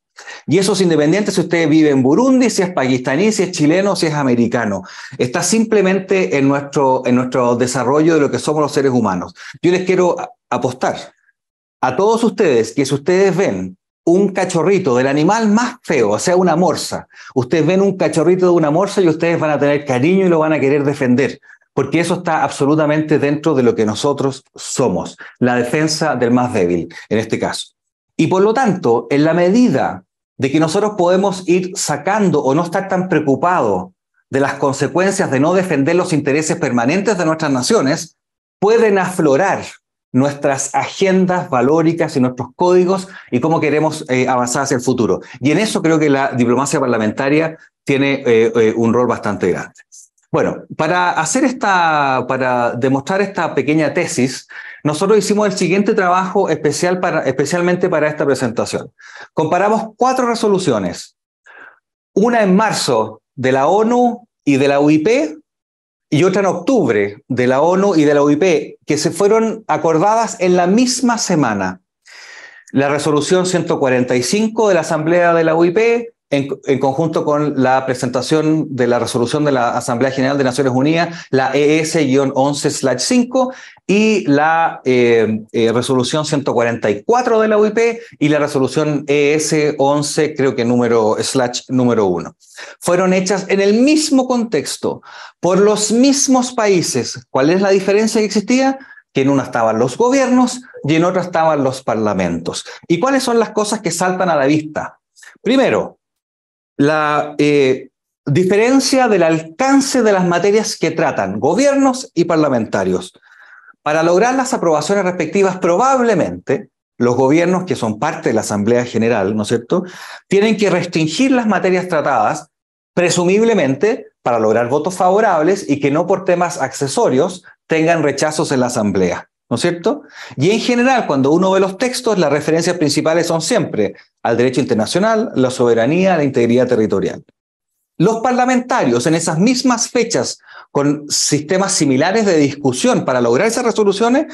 Y eso es independiente si usted vive en Burundi, si es pakistaní, si es chileno, si es americano. Está simplemente en nuestro desarrollo de lo que somos los seres humanos. Yo les quiero apostar a todos ustedes que si ustedes ven un cachorrito del animal más feo, o sea, una morsa, ustedes ven un cachorrito de una morsa y ustedes van a tener cariño y lo van a querer defender, porque eso está absolutamente dentro de lo que nosotros somos, la defensa del más débil, en este caso. Y por lo tanto, en la medida de que nosotros podemos ir sacando o no estar tan preocupados de las consecuencias de no defender los intereses permanentes de nuestras naciones, pueden aflorar nuestras agendas valóricas y nuestros códigos y cómo queremos avanzar hacia el futuro. Y en eso creo que la diplomacia parlamentaria tiene un rol bastante grande. Bueno, para demostrar esta pequeña tesis, nosotros hicimos el siguiente trabajo especialmente para esta presentación. Comparamos 4 resoluciones, una en marzo de la ONU y de la UIP, y otra en octubre de la ONU y de la UIP, que se fueron acordadas en la misma semana. La resolución 145 de la Asamblea de la UIP, en conjunto con la presentación de la resolución de la Asamblea General de Naciones Unidas, la ES-11/5, y la resolución 144 de la UIP y la resolución ES-11, creo que número /1. Fueron hechas en el mismo contexto, por los mismos países. ¿Cuál es la diferencia que existía? Que en una estaban los gobiernos y en otra estaban los parlamentos. ¿Y cuáles son las cosas que saltan a la vista? Primero, la diferencia del alcance de las materias que tratan gobiernos y parlamentarios. Para lograr las aprobaciones respectivas, probablemente los gobiernos, que son parte de la Asamblea General, ¿no es cierto?, tienen que restringir las materias tratadas, presumiblemente para lograr votos favorables y que no por temas accesorios tengan rechazos en la Asamblea, ¿no es cierto? Y en general, cuando uno ve los textos, las referencias principales son siempre al derecho internacional, la soberanía, la integridad territorial. Los parlamentarios, en esas mismas fechas, con sistemas similares de discusión para lograr esas resoluciones,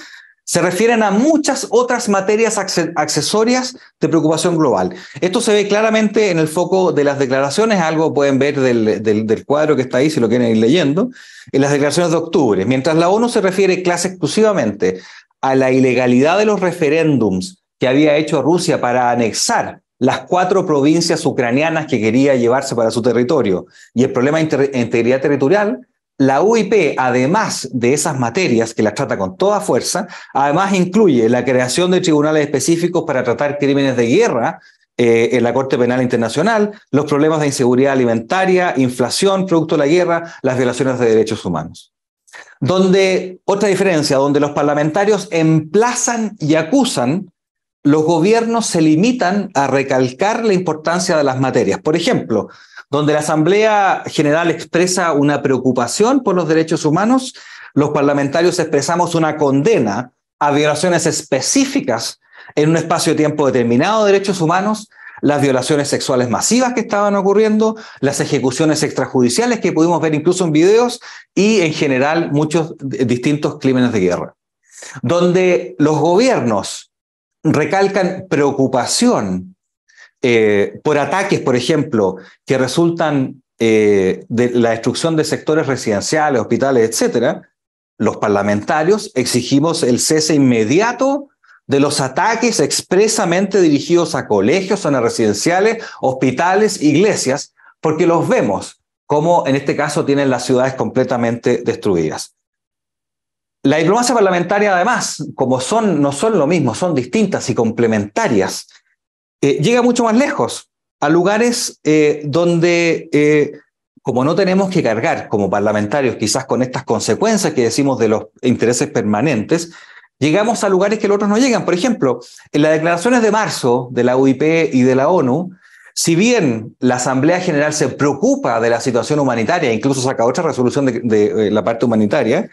se refieren a muchas otras materias accesorias de preocupación global. Esto se ve claramente en el foco de las declaraciones, algo pueden ver del cuadro que está ahí, si lo quieren ir leyendo, en las declaraciones de octubre. Mientras la ONU se refiere casi exclusivamente a la ilegalidad de los referéndums que había hecho Rusia para anexar las 4 provincias ucranianas que quería llevarse para su territorio y el problema de integridad territorial, la UIP, además de esas materias que las trata con toda fuerza, además incluye la creación de tribunales específicos para tratar crímenes de guerra en la Corte Penal Internacional, los problemas de inseguridad alimentaria, inflación producto de la guerra, las violaciones de derechos humanos. Otra diferencia, donde los parlamentarios emplazan y acusan, los gobiernos se limitan a recalcar la importancia de las materias. Por ejemplo, donde la Asamblea General expresa una preocupación por los derechos humanos, los parlamentarios expresamos una condena a violaciones específicas en un espacio de tiempo determinado de derechos humanos. las violaciones sexuales masivas que estaban ocurriendo, las ejecuciones extrajudiciales que pudimos ver incluso en videos y en general muchos distintos crímenes de guerra. Donde los gobiernos recalcan preocupación por ataques, por ejemplo, que resultan de la destrucción de sectores residenciales, hospitales, etcétera, los parlamentarios exigimos el cese inmediato de los ataques expresamente dirigidos a colegios, zonas residenciales, hospitales, iglesias, porque los vemos como en este caso tienen las ciudades completamente destruidas. La diplomacia parlamentaria, además, como no son lo mismo, son distintas y complementarias, llega mucho más lejos, a lugares donde, como no tenemos que cargar como parlamentarios quizás con estas consecuencias que decimos de los intereses permanentes, llegamos a lugares que los otros no llegan. Por ejemplo, en las declaraciones de marzo de la UIP y de la ONU, si bien la Asamblea General se preocupa de la situación humanitaria, incluso saca otra resolución de la parte humanitaria,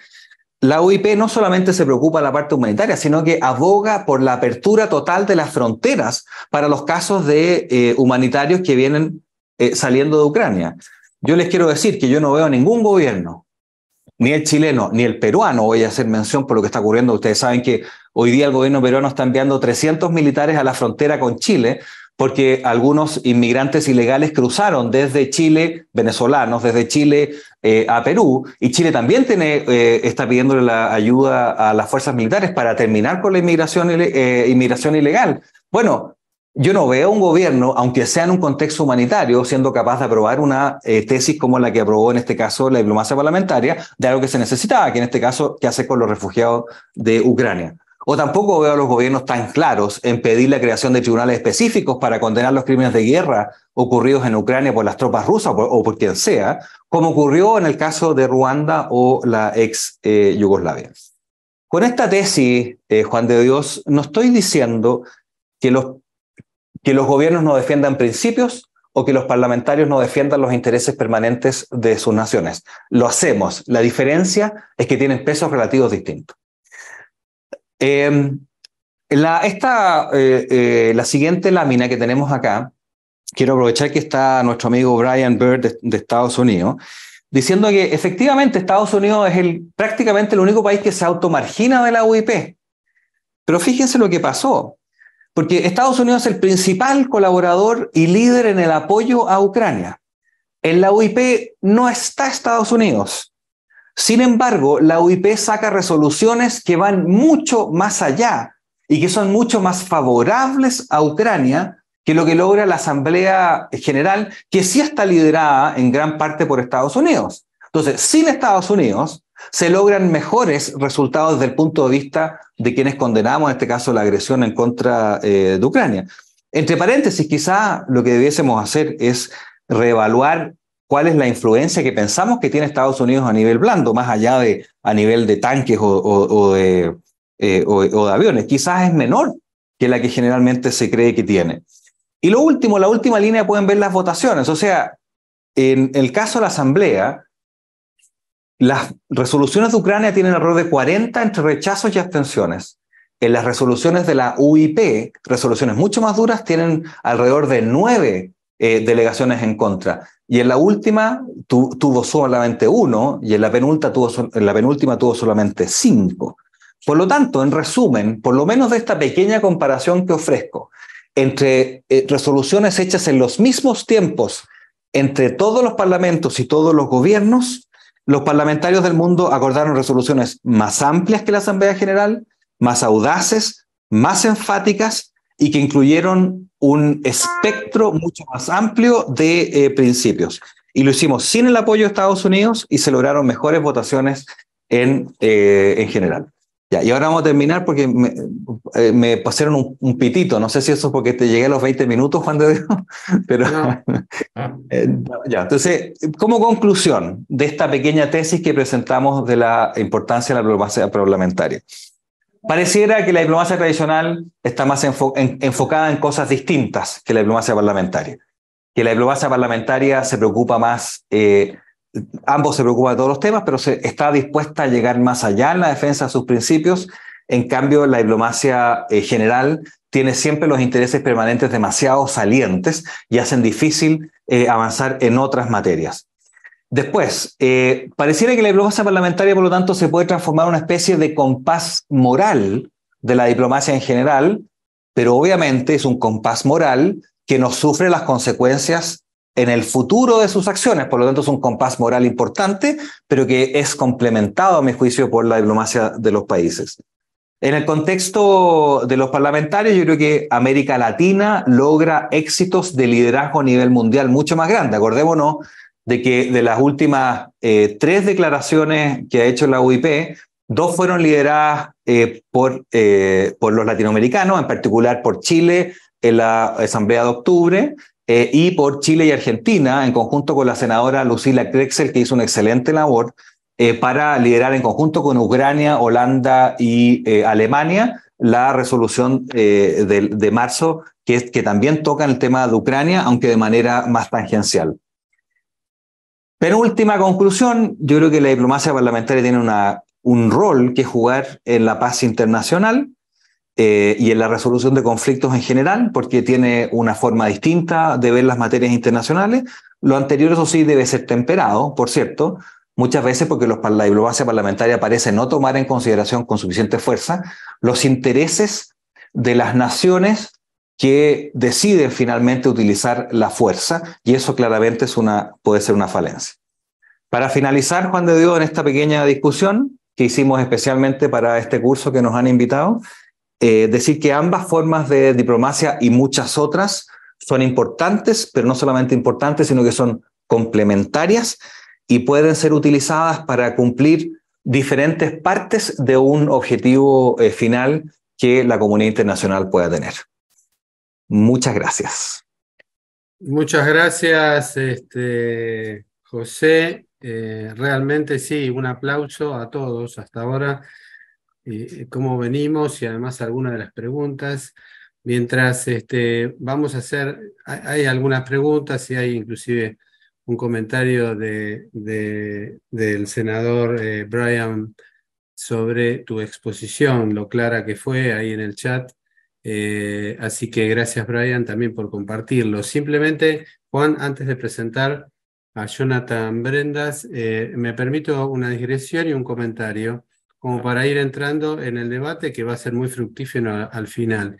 la UIP no solamente se preocupa de la parte humanitaria, sino que aboga por la apertura total de las fronteras para los casos de humanitarios que vienen saliendo de Ucrania. Yo les quiero decir que yo no veo ningún gobierno, ni el chileno, ni el peruano, voy a hacer mención por lo que está ocurriendo. Ustedes saben que hoy día el gobierno peruano está enviando 300 militares a la frontera con Chile, porque algunos inmigrantes ilegales cruzaron desde Chile, venezolanos, desde Chile a Perú, y Chile también está pidiéndole la ayuda a las fuerzas militares para terminar con la inmigración ilegal. Bueno, yo no veo un gobierno, aunque sea en un contexto humanitario, siendo capaz de aprobar una tesis como la que aprobó en este caso la diplomacia parlamentaria, de algo que se necesitaba, que en este caso, ¿qué hace con los refugiados de Ucrania? O tampoco veo a los gobiernos tan claros en pedir la creación de tribunales específicos para condenar los crímenes de guerra ocurridos en Ucrania por las tropas rusas o por quien sea, como ocurrió en el caso de Ruanda o la ex Yugoslavia. Con esta tesis, Juan de Dios, no estoy diciendo que los gobiernos no defiendan principios o que los parlamentarios no defiendan los intereses permanentes de sus naciones. Lo hacemos. La diferencia es que tienen pesos relativos distintos. La siguiente lámina que tenemos acá, quiero aprovechar que está nuestro amigo Brian Bird de Estados Unidos, diciendo que efectivamente Estados Unidos es prácticamente el único país que se automargina de la UIP. Pero fíjense lo que pasó, porque Estados Unidos es el principal colaborador y líder en el apoyo a Ucrania. En la UIP no está Estados Unidos. Sin embargo, la UIP saca resoluciones que van mucho más allá y que son mucho más favorables a Ucrania que lo que logra la Asamblea General, que sí está liderada en gran parte por Estados Unidos. Entonces, sin Estados Unidos, se logran mejores resultados desde el punto de vista de quienes condenamos, en este caso, la agresión en contra de Ucrania. Entre paréntesis, quizá lo que debiésemos hacer es reevaluar cuál es la influencia que pensamos que tiene Estados Unidos a nivel blando, más allá de a nivel de tanques o de aviones. Quizás es menor que la que generalmente se cree que tiene. Y lo último, la última línea, pueden ver las votaciones. O sea, en el caso de la Asamblea, las resoluciones de Ucrania tienen alrededor de 40 entre rechazos y abstenciones. En las resoluciones de la UIP, resoluciones mucho más duras, tienen alrededor de 9 delegaciones en contra. Y en la última tuvo solamente 1 y en la penúltima tuvo solamente 5. Por lo tanto, en resumen, por lo menos de esta pequeña comparación que ofrezco, entre resoluciones hechas en los mismos tiempos entre todos los parlamentos y todos los gobiernos, los parlamentarios del mundo acordaron resoluciones más amplias que la Asamblea General, más audaces, más enfáticas y que incluyeron un espectro mucho más amplio de principios. Y lo hicimos sin el apoyo de Estados Unidos y se lograron mejores votaciones en general. Ya, y ahora vamos a terminar porque me pasaron un pitito. No sé si eso es porque te llegué a los 20 minutos, Juan de Dios, pero no. Ya, entonces, como conclusión de esta pequeña tesis que presentamos de la importancia de la diplomacia parlamentaria, pareciera que la diplomacia tradicional está más enfocada en cosas distintas que la diplomacia parlamentaria. Que la diplomacia parlamentaria se preocupa más, ambos se preocupan de todos los temas, pero está dispuesta a llegar más allá en la defensa de sus principios, En cambio, la diplomacia general tiene siempre los intereses permanentes demasiado salientes y hacen difícil avanzar en otras materias. Después, pareciera que la diplomacia parlamentaria, por lo tanto, se puede transformar en una especie de compás moral de la diplomacia en general, pero obviamente es un compás moral que no sufre las consecuencias en el futuro de sus acciones. Por lo tanto, es un compás moral importante, pero que es complementado, a mi juicio, por la diplomacia de los países. En el contexto de los parlamentarios, yo creo que América Latina logra éxitos de liderazgo a nivel mundial mucho más grandes. Acordémonos de que de las últimas 3 declaraciones que ha hecho la UIP, 2 fueron lideradas por los latinoamericanos, en particular por Chile en la Asamblea de Octubre, y por Chile y Argentina, en conjunto con la senadora Lucila Krexel, que hizo una excelente labor para liderar en conjunto con Ucrania, Holanda y Alemania la resolución de marzo, que también toca el tema de Ucrania, aunque de manera más tangencial. Penúltima conclusión, yo creo que la diplomacia parlamentaria tiene un rol que jugar en la paz internacional y en la resolución de conflictos en general, porque tiene una forma distinta de ver las materias internacionales. Lo anterior, eso sí, debe ser temperado, por cierto, muchas veces porque la diplomacia parlamentaria parece no tomar en consideración con suficiente fuerza los intereses de las naciones que deciden finalmente utilizar la fuerza, y eso claramente puede ser una falencia. Para finalizar, Juan de Dios, en esta pequeña discusión que hicimos especialmente para este curso que nos han invitado, decir que ambas formas de diplomacia y muchas otras son importantes, pero no solamente importantes, sino que son complementarias y pueden ser utilizadas para cumplir diferentes partes de un objetivo final que la comunidad internacional pueda tener. Muchas gracias. Muchas gracias, José. Realmente sí, un aplauso a todos hasta ahora, cómo venimos y además algunas de las preguntas. Mientras vamos a hacer, hay algunas preguntas y hay inclusive un comentario del senador Brian sobre tu exposición, lo clara que fue ahí en el chat. Así que gracias, Brian, también por compartirlo. Simplemente, Juan, antes de presentar a Jonathan Brendas, me permito una digresión y un comentario, como para ir entrando en el debate que va a ser muy fructífero al final.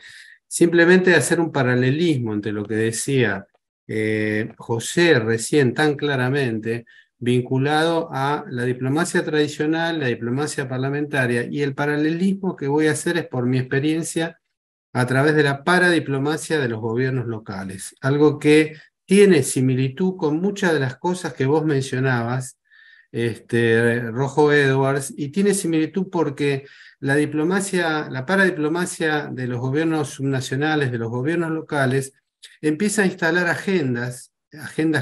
Simplemente hacer un paralelismo entre lo que decía José recién tan claramente, vinculado a la diplomacia tradicional, la diplomacia parlamentaria, y el paralelismo que voy a hacer es por mi experiencia a través de la paradiplomacia de los gobiernos locales, algo que tiene similitud con muchas de las cosas que vos mencionabas, Rojo Edwards, y tiene similitud porque la diplomacia, la paradiplomacia de los gobiernos subnacionales, de los gobiernos locales, empieza a instalar agendas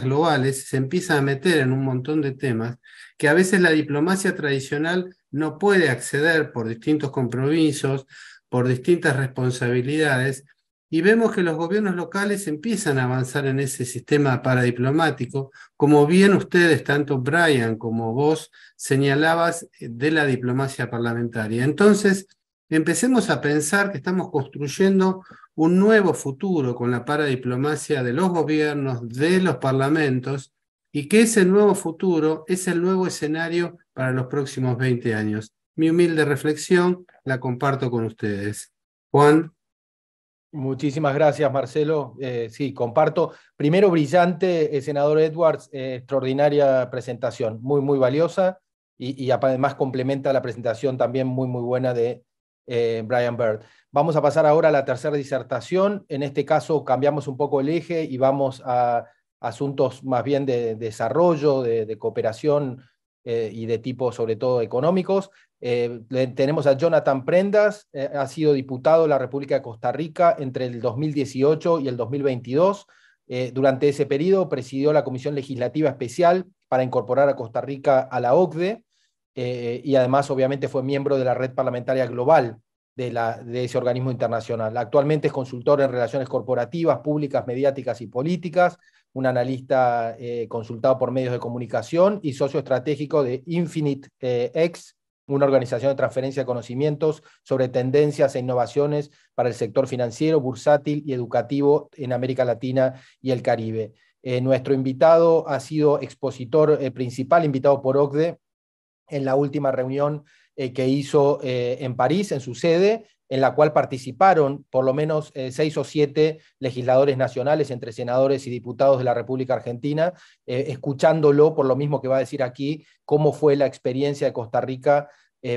globales, se empieza a meter en un montón de temas que a veces la diplomacia tradicional no puede acceder por distintos compromisos, por distintas responsabilidades, y vemos que los gobiernos locales empiezan a avanzar en ese sistema paradiplomático, como bien ustedes, tanto Brian como vos, señalabas de la diplomacia parlamentaria. Entonces, empecemos a pensar que estamos construyendo un nuevo futuro con la paradiplomacia de los gobiernos, de los parlamentos, y que ese nuevo futuro es el nuevo escenario para los próximos 20 años. Mi humilde reflexión la comparto con ustedes. Juan. Muchísimas gracias, Marcelo. Sí, comparto. Primero, brillante, senador Edwards, extraordinaria presentación, muy, muy valiosa, y además complementa la presentación también muy, muy buena de Brian Byrd. Vamos a pasar ahora a la tercera disertación. En este caso cambiamos un poco el eje y vamos a asuntos más bien de desarrollo, de cooperación y de tipo sobre todo económicos. Tenemos a Jonathan Brendas, ha sido diputado de la República de Costa Rica entre el 2018 y el 2022. Durante ese periodo presidió la Comisión Legislativa Especial para incorporar a Costa Rica a la OCDE, y además obviamente fue miembro de la Red Parlamentaria Global de ese organismo internacional. Actualmente es consultor en relaciones corporativas, públicas, mediáticas y políticas, un analista consultado por medios de comunicación y socio estratégico de Infinite X, una organización de transferencia de conocimientos sobre tendencias e innovaciones para el sector financiero, bursátil y educativo en América Latina y el Caribe. Nuestro invitado ha sido expositor principal, invitado por OCDE, en la última reunión que hizo en París, en su sede, en la cual participaron por lo menos 6 o 7 legisladores nacionales, entre senadores y diputados de la República Argentina, escuchándolo, por lo mismo que va a decir aquí, cómo fue la experiencia de Costa Rica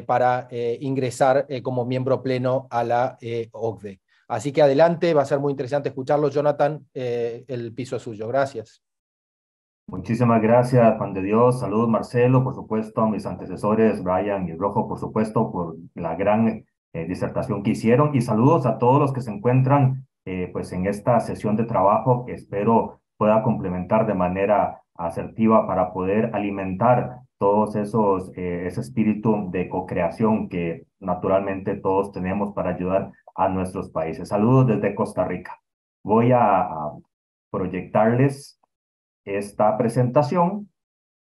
para ingresar como miembro pleno a la OCDE. Así que adelante, va a ser muy interesante escucharlo. Jonathan, el piso es suyo. Gracias. Muchísimas gracias, Juan de Dios. Saludos, Marcelo, por supuesto, a mis antecesores, Brian y Rojo, por supuesto, por la gran disertación que hicieron. Y saludos a todos los que se encuentran pues en esta sesión de trabajo que espero pueda complementar de manera asertiva para poder alimentar todos ese espíritu de co-creación que naturalmente todos tenemos para ayudar a nuestros países. Saludos desde Costa Rica. Voy a proyectarles esta presentación,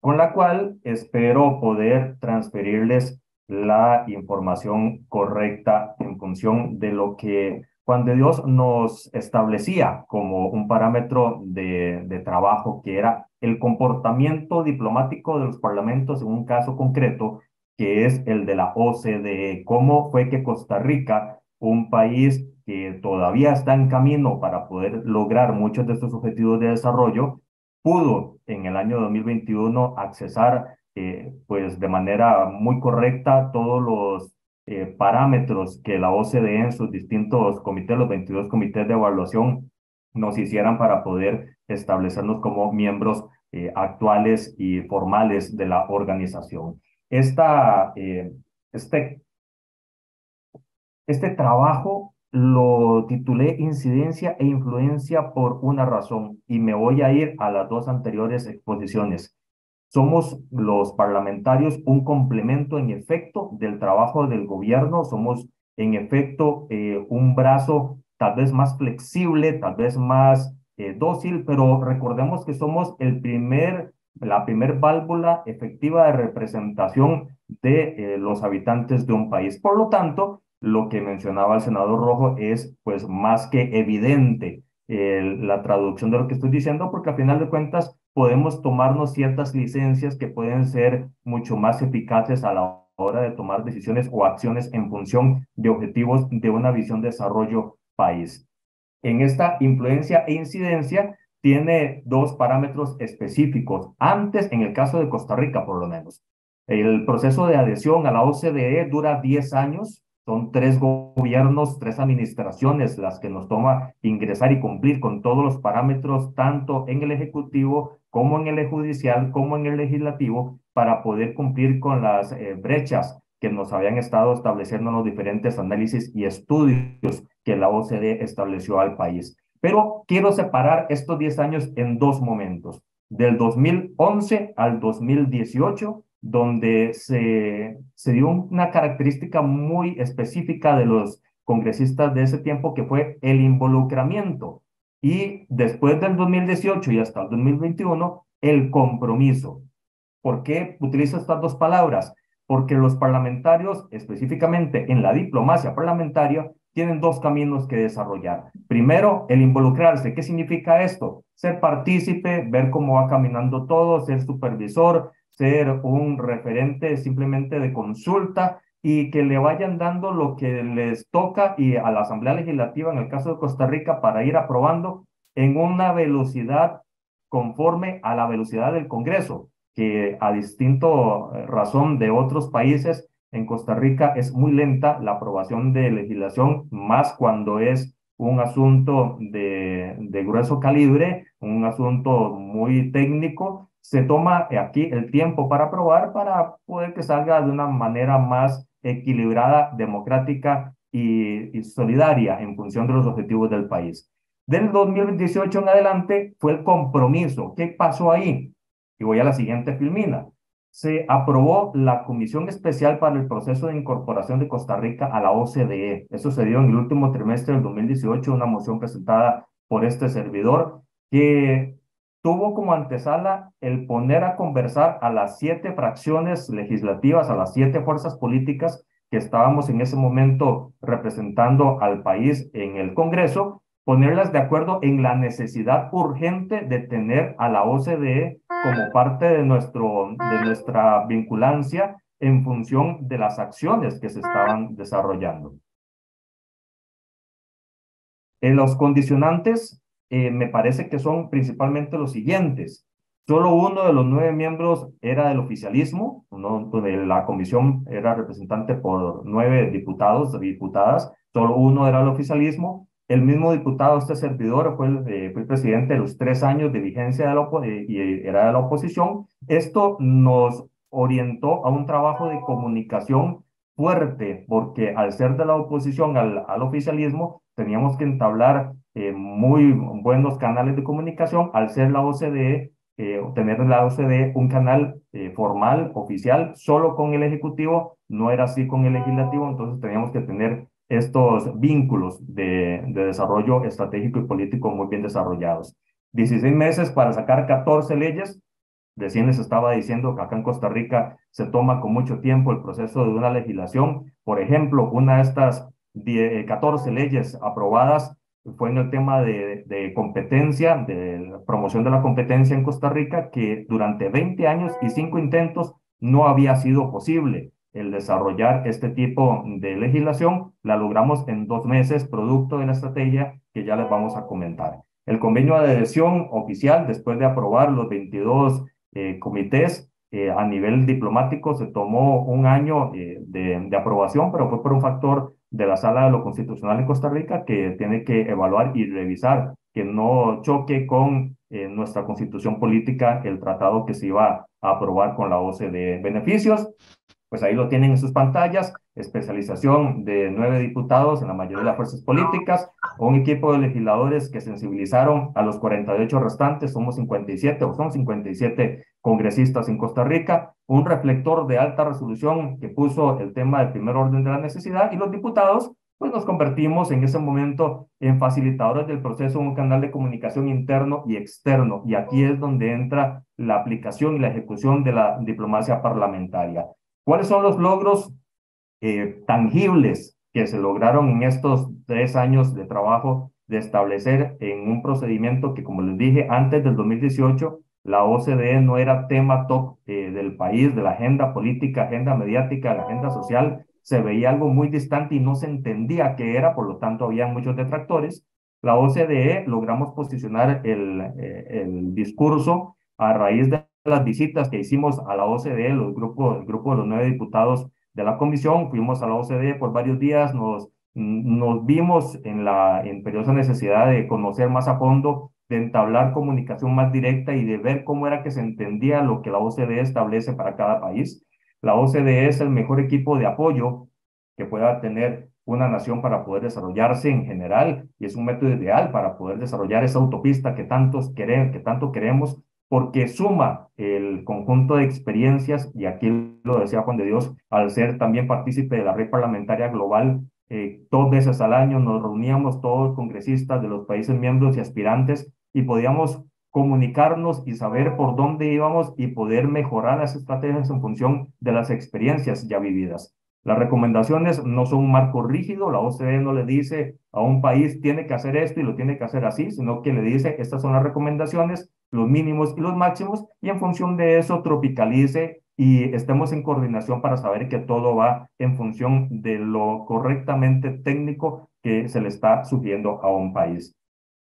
con la cual espero poder transferirles la información correcta en función de lo que Juan de Dios nos establecía como un parámetro de trabajo, que era el comportamiento diplomático de los parlamentos en un caso concreto, que es el de la OCDE. ¿Cómo fue que Costa Rica, un país que todavía está en camino para poder lograr muchos de estos objetivos de desarrollo, pudo en el año 2021 accesar pues de manera muy correcta todos los parámetros que la OCDE en sus distintos comités, los 22 comités de evaluación, nos hicieran para poder establecernos como miembros actuales y formales de la organización? Este trabajo lo titulé Incidencia e Influencia por una razón, y me voy a ir a las dos anteriores exposiciones. Somos los parlamentarios un complemento en efecto del trabajo del gobierno, somos en efecto un brazo tal vez más flexible, tal vez más dócil, pero recordemos que somos la primer válvula efectiva de representación de los habitantes de un país. Por lo tanto, lo que mencionaba el senador Rojo es pues más que evidente la traducción de lo que estoy diciendo, porque al final de cuentas podemos tomarnos ciertas licencias que pueden ser mucho más eficaces a la hora de tomar decisiones o acciones en función de objetivos de una visión de desarrollo país. En esta influencia e incidencia tiene dos parámetros específicos. Antes, en el caso de Costa Rica, por lo menos, el proceso de adhesión a la OCDE dura 10 años. Son 3 gobiernos, 3 administraciones las que nos toma ingresar y cumplir con todos los parámetros, tanto en el Ejecutivo como en el Judicial, como en el Legislativo, para poder cumplir con las brechas que nos habían estado estableciendo en los diferentes análisis y estudios que la OCDE estableció al país. Pero quiero separar estos 10 años en dos momentos, del 2011 al 2018, donde se dio una característica muy específica de los congresistas de ese tiempo, que fue el involucramiento. Y después del 2018 y hasta el 2021, el compromiso. ¿Por qué utilizo estas dos palabras? Porque los parlamentarios, específicamente en la diplomacia parlamentaria, tienen dos caminos que desarrollar. Primero, el involucrarse. ¿Qué significa esto? Ser partícipe, ver cómo va caminando todo, ser supervisor, ser un referente simplemente de consulta, y que le vayan dando lo que les toca y a la Asamblea Legislativa, en el caso de Costa Rica, para ir aprobando en una velocidad conforme a la velocidad del Congreso, que a distinto razón de otros países, en Costa Rica es muy lenta la aprobación de legislación, más cuando es un asunto de grueso calibre, un asunto muy técnico. Se toma aquí el tiempo para aprobar, para poder que salga de una manera más equilibrada, democrática y solidaria en función de los objetivos del país. Del 2018 en adelante fue el compromiso. ¿Qué pasó ahí? Y voy a la siguiente filmina. Se aprobó la Comisión Especial para el Proceso de Incorporación de Costa Rica a la OCDE. Eso se dio en el último trimestre del 2018, una moción presentada por este servidor, que tuvo como antesala el poner a conversar a las 7 fracciones legislativas, a las 7 fuerzas políticas que estábamos en ese momento representando al país en el Congreso, ponerlas de acuerdo en la necesidad urgente de tener a la OCDE como parte de nuestra vinculancia en función de las acciones que se estaban desarrollando. Los condicionantes me parece que son principalmente los siguientes. Solo uno de los 9 miembros era del oficialismo, la comisión era representante por 9 diputados y diputadas, solo uno era del oficialismo. El mismo diputado, este servidor, fue el presidente de los 3 años de vigencia y era de la oposición. Esto nos orientó a un trabajo de comunicación fuerte, porque al ser de la oposición al oficialismo, teníamos que entablar muy buenos canales de comunicación. Al ser la OCDE, tener en la OCDE un canal formal, oficial, solo con el Ejecutivo, no era así con el Legislativo, entonces teníamos que tener estos vínculos de desarrollo estratégico y político muy bien desarrollados. 16 meses para sacar 14 leyes. Recién les estaba diciendo que acá en Costa Rica se toma con mucho tiempo el proceso de una legislación. Por ejemplo, una de estas 14 leyes aprobadas fue en el tema de competencia, de promoción de la competencia en Costa Rica, que durante 20 años y 5 intentos no había sido posible el desarrollar este tipo de legislación. La logramos en 2 meses, producto de la estrategia que ya les vamos a comentar. El convenio de adhesión oficial, después de aprobar los 22 comités a nivel diplomático, se tomó un año de aprobación, pero fue por un factor de la Sala de lo Constitucional en Costa Rica que tiene que evaluar y revisar que no choque con nuestra constitución política el tratado que se iba a aprobar con la OCDE. Beneficios, pues ahí lo tienen en sus pantallas: especialización de 9 diputados en la mayoría de las fuerzas políticas, un equipo de legisladores que sensibilizaron a los 48 restantes, somos 57 o son 57 congresistas en Costa Rica, un reflector de alta resolución que puso el tema del primer orden de la necesidad, y los diputados pues nos convertimos en ese momento en facilitadores del proceso, un canal de comunicación interno y externo, y aquí es donde entra la aplicación y la ejecución de la diplomacia parlamentaria. ¿Cuáles son los logros tangibles que se lograron en estos 3 años de trabajo de establecer en un procedimiento que, como les dije, antes del 2018, la OCDE no era tema top del país, de la agenda política, agenda mediática, la agenda social? Se veía algo muy distante y no se entendía qué era, por lo tanto había muchos detractores. La OCDE logramos posicionar el discurso a raíz de las visitas que hicimos a la OCDE, el grupo de los 9 diputados de la comisión. Fuimos a la OCDE por varios días, nos vimos en imperiosa necesidad de conocer más a fondo, de entablar comunicación más directa y de ver cómo era que se entendía lo que la OCDE establece para cada país. La OCDE es el mejor equipo de apoyo que pueda tener una nación para poder desarrollarse en general, y es un método ideal para poder desarrollar esa autopista que tanto queremos, porque suma el conjunto de experiencias, y aquí lo decía Juan de Dios, al ser también partícipe de la red parlamentaria global, 2 veces al año nos reuníamos todos los congresistas de los países miembros y aspirantes, y podíamos comunicarnos y saber por dónde íbamos y poder mejorar las estrategias en función de las experiencias ya vividas. Las recomendaciones no son un marco rígido, la OCDE no le dice a un país tiene que hacer esto y lo tiene que hacer así, sino que le dice estas son las recomendaciones, los mínimos y los máximos, y en función de eso tropicalice y estemos en coordinación para saber que todo va en función de lo correctamente técnico que se le está sugiriendo a un país.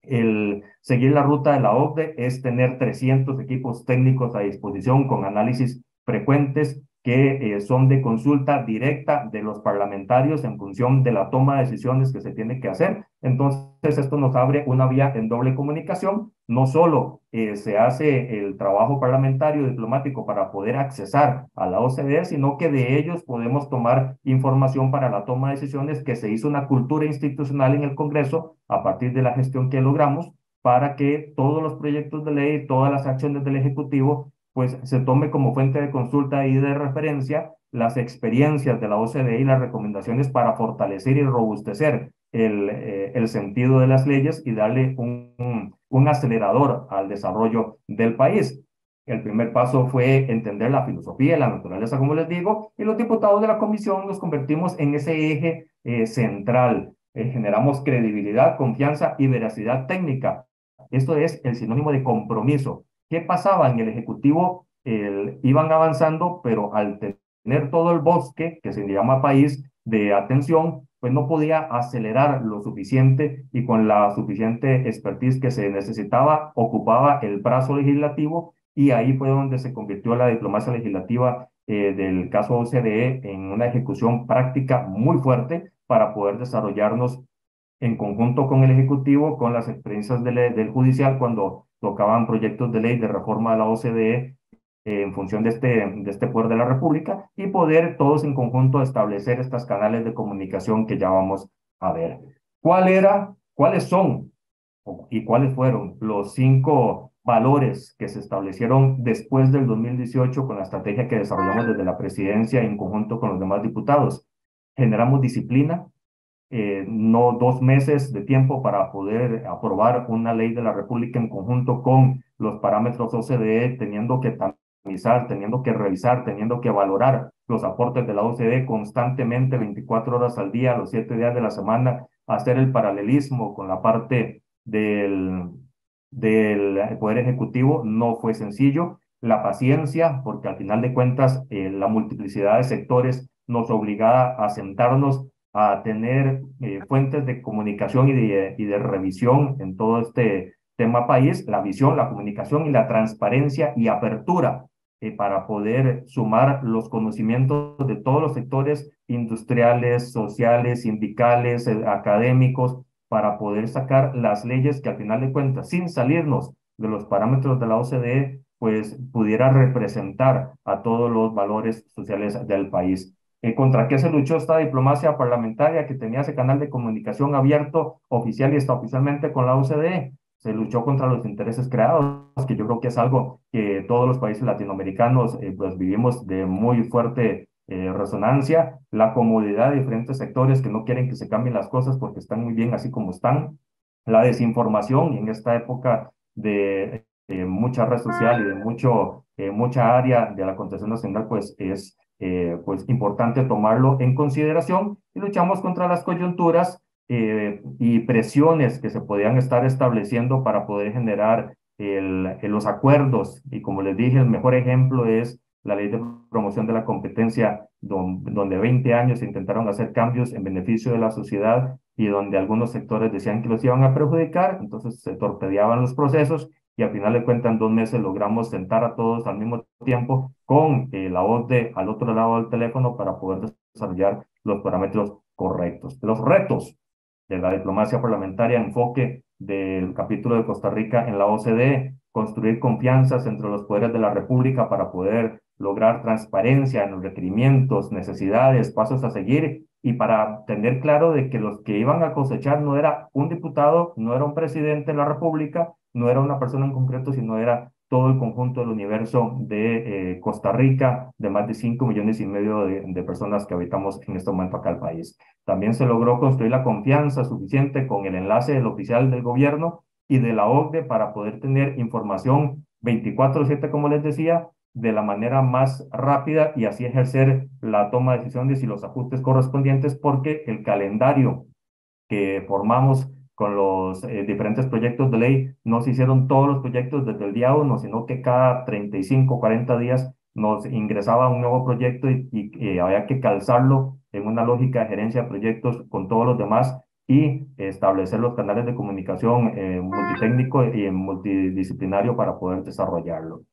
El seguir la ruta de la OCDE es tener 300 equipos técnicos a disposición con análisis frecuentes que son de consulta directa de los parlamentarios en función de la toma de decisiones que se tiene que hacer. Entonces, esto nos abre una vía en doble comunicación. No solo se hace el trabajo parlamentario diplomático para poder accesar a la OCDE, sino que de ellos podemos tomar información para la toma de decisiones, que se hizo una cultura institucional en el Congreso a partir de la gestión que logramos, para que todos los proyectos de ley, todas las acciones del Ejecutivo, pues se tome como fuente de consulta y de referencia las experiencias de la OCDE y las recomendaciones para fortalecer y robustecer el sentido de las leyes y darle un un acelerador al desarrollo del país. El primer paso fue entender la filosofía y la naturaleza, como les digo, y los diputados de la comisión nos convertimos en ese eje central. Generamos credibilidad, confianza y veracidad técnica. Esto es el sinónimo de compromiso. ¿Qué pasaba en el Ejecutivo? Iban avanzando, pero al tener todo el bosque, que se llama país, de atención, pues no podía acelerar lo suficiente y con la suficiente expertise que se necesitaba, ocupaba el brazo legislativo y ahí fue donde se convirtió la diplomacia legislativa del caso OCDE en una ejecución práctica muy fuerte para poder desarrollarnos en conjunto con el Ejecutivo, con las experiencias del Judicial cuando tocaban proyectos de ley de reforma de la OCDE en función de este poder de la República y poder todos en conjunto establecer estos canales de comunicación que ya vamos a ver. ¿Cuáles son y cuáles fueron los 5 valores que se establecieron después del 2018 con la estrategia que desarrollamos desde la presidencia en conjunto con los demás diputados? Generamos disciplina, no 2 meses de tiempo para poder aprobar una ley de la República en conjunto con los parámetros OCDE, teniendo que tamizar, teniendo que revisar, teniendo que valorar los aportes de la OCDE constantemente, 24 horas al día, los 7 días de la semana, hacer el paralelismo con la parte del Poder Ejecutivo no fue sencillo. La paciencia, porque al final de cuentas la multiplicidad de sectores nos obligaba a sentarnos a tener fuentes de comunicación y de revisión en todo este tema país, la visión, la comunicación y la transparencia y apertura para poder sumar los conocimientos de todos los sectores industriales, sociales, sindicales, académicos, para poder sacar las leyes que al final de cuentas, sin salirnos de los parámetros de la OCDE, pues pudiera representar a todos los valores sociales del país. ¿Contra qué se luchó esta diplomacia parlamentaria que tenía ese canal de comunicación abierto, oficial y extraoficialmente con la OCDE? Se luchó contra los intereses creados, que yo creo que es algo que todos los países latinoamericanos pues vivimos de muy fuerte resonancia, la comodidad de diferentes sectores que no quieren que se cambien las cosas porque están muy bien así como están, la desinformación en esta época de mucha red social y de mucha área de la contención nacional, pues es pues importante tomarlo en consideración y luchamos contra las coyunturas y presiones que se podían estar estableciendo para poder generar los acuerdos. Y como les dije, el mejor ejemplo es la ley de promoción de la competencia, donde 20 años se intentaron hacer cambios en beneficio de la sociedad y donde algunos sectores decían que los iban a perjudicar, entonces se torpedeaban los procesos y al final de cuentas en 2 meses logramos sentar a todos al mismo tiempo con la OCDE al otro lado del teléfono para poder desarrollar los parámetros correctos. Los retos de la diplomacia parlamentaria, enfoque del capítulo de Costa Rica en la OCDE, construir confianzas entre los poderes de la República para poder lograr transparencia en los requerimientos, necesidades, pasos a seguir y para tener claro de que los que iban a cosechar no era un diputado, no era un presidente de la República, no era una persona en concreto, sino era todo el conjunto del universo de Costa Rica, de más de 5,5 millones de personas que habitamos en este momento acá al país. También se logró construir la confianza suficiente con el enlace del oficial del gobierno y de la OCDE para poder tener información 24/7, como les decía, de la manera más rápida y así ejercer la toma de decisiones y los ajustes correspondientes, porque el calendario que formamos con los diferentes proyectos de ley, no se hicieron todos los proyectos desde el día 1, sino que cada 35, 40 días nos ingresaba un nuevo proyecto y había que calzarlo en una lógica de gerencia de proyectos con todos los demás y establecer los canales de comunicación multitécnico y multidisciplinario para poder desarrollarlo.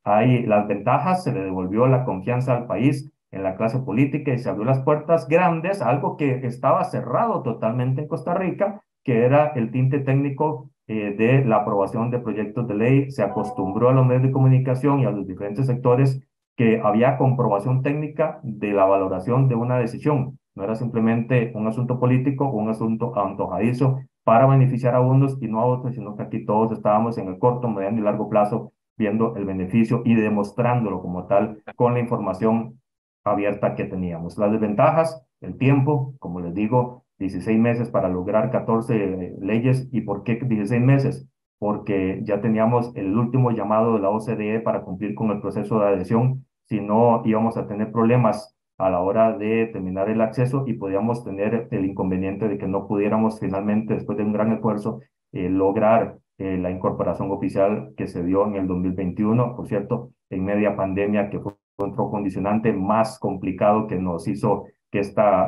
Hay las ventajas, se le devolvió la confianza al país en la clase política y se abrió las puertas grandes, algo que estaba cerrado totalmente en Costa Rica, que era el tinte técnico de la aprobación de proyectos de ley. Se acostumbró a los medios de comunicación y a los diferentes sectores que había comprobación técnica de la valoración de una decisión. No era simplemente un asunto político o un asunto antojadizo para beneficiar a unos y no a otros, sino que aquí todos estábamos en el corto, mediano y largo plazo viendo el beneficio y demostrándolo como tal con la información abierta que teníamos. Las desventajas, el tiempo, como les digo, 16 meses para lograr 14 leyes. ¿Y por qué 16 meses? porque ya teníamos el último llamado de la OCDE para cumplir con el proceso de adhesión, si no íbamos a tener problemas a la hora de terminar el acceso y podíamos tener el inconveniente de que no pudiéramos finalmente, después de un gran esfuerzo, lograr la incorporación oficial que se dio en el 2021, por cierto, en media pandemia, que fue otro condicionante más complicado que nos hizo que esta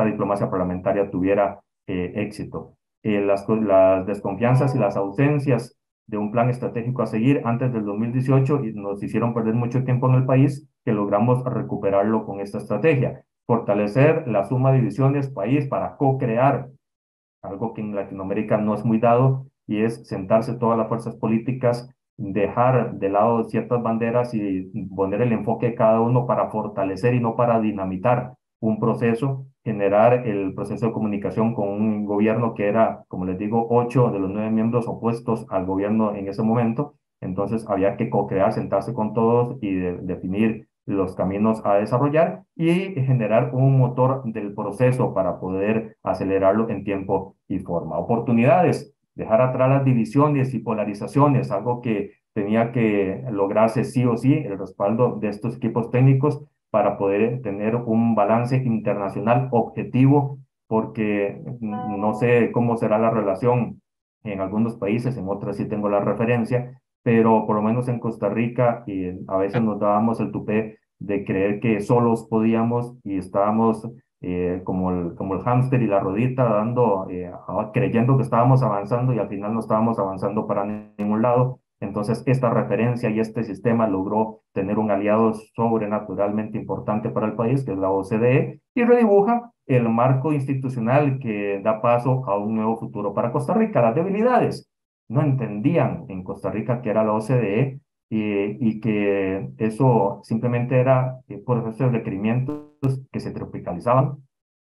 diplomacia parlamentaria tuviera éxito. Las desconfianzas y las ausencias de un plan estratégico a seguir antes del 2018 y nos hicieron perder mucho tiempo en el país, que logramos recuperarlo con esta estrategia. Fortalecer la suma de divisiones país para co-crear, algo que en Latinoamérica no es muy dado, y es sentarse todas las fuerzas políticas, dejar de lado ciertas banderas y poner el enfoque de cada uno para fortalecer y no para dinamitar un proceso, generar el proceso de comunicación con un gobierno que era, como les digo, 8 de los 9 miembros opuestos al gobierno en ese momento. Entonces había que co-crear, sentarse con todos y definir los caminos a desarrollar y generar un motor del proceso para poder acelerarlo en tiempo y forma. Oportunidades, dejar atrás las divisiones y polarizaciones, algo que tenía que lograrse sí o sí, el respaldo de estos equipos técnicos para poder tener un balance internacional objetivo, porque no sé cómo será la relación en algunos países, en otros sí tengo la referencia, pero por lo menos en Costa Rica y a veces nos dábamos el tupé de creer que solos podíamos y estábamos como el hámster y la rodita dando, creyendo que estábamos avanzando y al final no estábamos avanzando para ningún lado. Entonces, esta referencia y este sistema logró tener un aliado sobrenaturalmente importante para el país, que es la OCDE, y redibuja el marco institucional que da paso a un nuevo futuro para Costa Rica. Las debilidades no entendían en Costa Rica que era la OCDE y que eso simplemente era por esos requerimientos que se tropicalizaban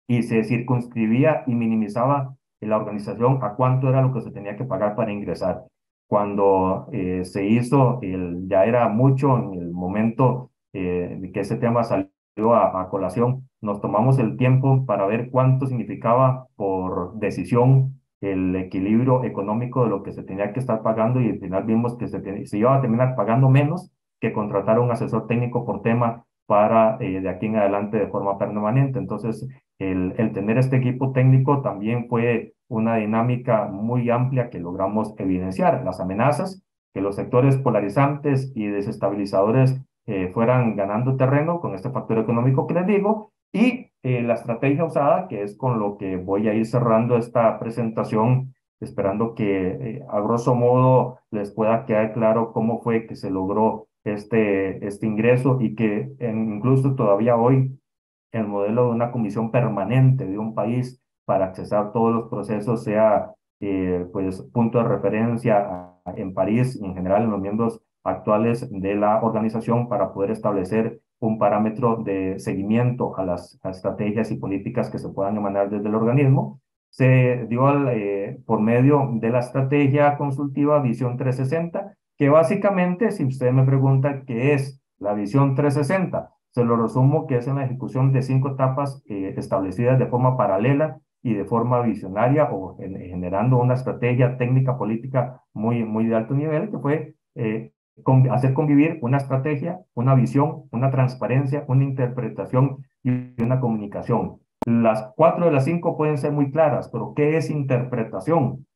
y se circunscribía y minimizaba la organización a cuánto era lo que se tenía que pagar para ingresar. Cuando se hizo, ya era mucho en el momento de que ese tema salió a colación, nos tomamos el tiempo para ver cuánto significaba por decisión el equilibrio económico de lo que se tenía que estar pagando y al final vimos que se iba a terminar pagando menos que contratar a un asesor técnico por tema para de aquí en adelante de forma permanente. Entonces, el tener este equipo técnico también fue una dinámica muy amplia que logramos evidenciar. Las amenazas, que los sectores polarizantes y desestabilizadores fueran ganando terreno con este factor económico que les digo, y la estrategia usada, que es con lo que voy a ir cerrando esta presentación, esperando que a grosso modo les pueda quedar claro cómo fue que se logró este ingreso y que incluso todavía hoy el modelo de una comisión permanente de un país para accesar todos los procesos sea pues punto de referencia en París y en general en los miembros actuales de la organización para poder establecer un parámetro de seguimiento a las estrategias y políticas que se puedan emanar desde el organismo. Se dio por medio de la estrategia consultiva Visión 360, que básicamente, si usted me pregunta qué es la Visión 360, se lo resumo que es en la ejecución de 5 etapas establecidas de forma paralela y de forma visionaria o generando una estrategia técnica política muy de alto nivel, que fue hacer convivir una estrategia, una visión, una transparencia, una interpretación y una comunicación. Las 4 de las 5 pueden ser muy claras, pero ¿qué es interpretación?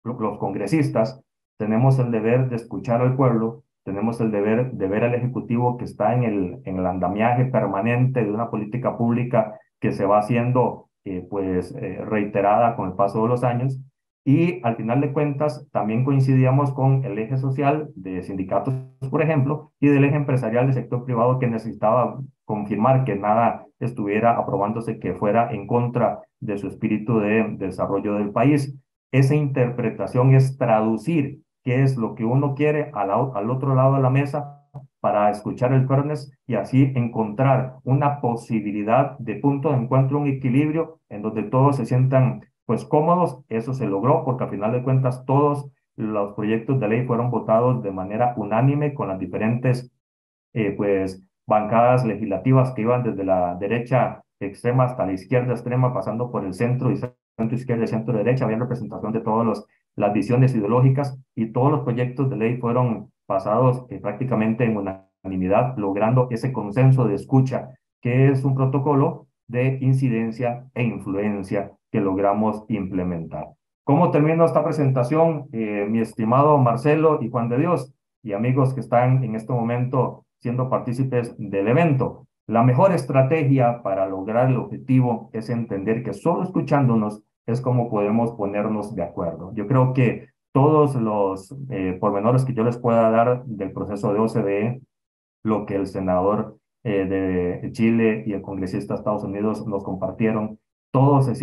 Los congresistas tenemos el deber de escuchar al pueblo, tenemos el deber de ver al Ejecutivo que está en el andamiaje permanente de una política pública que se va haciendo reiterada con el paso de los años. Y al final de cuentas, también coincidíamos con el eje social de sindicatos, por ejemplo, y del eje empresarial del sector privado que necesitaba confirmar que nada estuviera aprobándose que fuera en contra de su espíritu de desarrollo del país. Esa interpretación es traducir qué es lo que uno quiere al otro lado de la mesa para escuchar el fairness y así encontrar una posibilidad de punto de encuentro, un equilibrio en donde todos se sientan pues cómodos. Eso se logró porque al final de cuentas todos los proyectos de ley fueron votados de manera unánime con las diferentes bancadas legislativas que iban desde la derecha extrema hasta la izquierda extrema, pasando por el centro y centro izquierda y centro derecha. Había representación de todos los las visiones ideológicas, y todos los proyectos de ley fueron pasados prácticamente en unanimidad, logrando ese consenso de escucha, que es un protocolo de incidencia e influencia que logramos implementar. ¿Cómo termino esta presentación, mi estimado Marcelo y Juan de Dios, y amigos que están en este momento siendo partícipes del evento? La mejor estrategia para lograr el objetivo es entender que solo escuchándonos es como podemos ponernos de acuerdo. Yo creo que todos los pormenores que yo les pueda dar del proceso de OCDE, lo que el senador de Chile y el congresista de Estados Unidos nos compartieron, todo se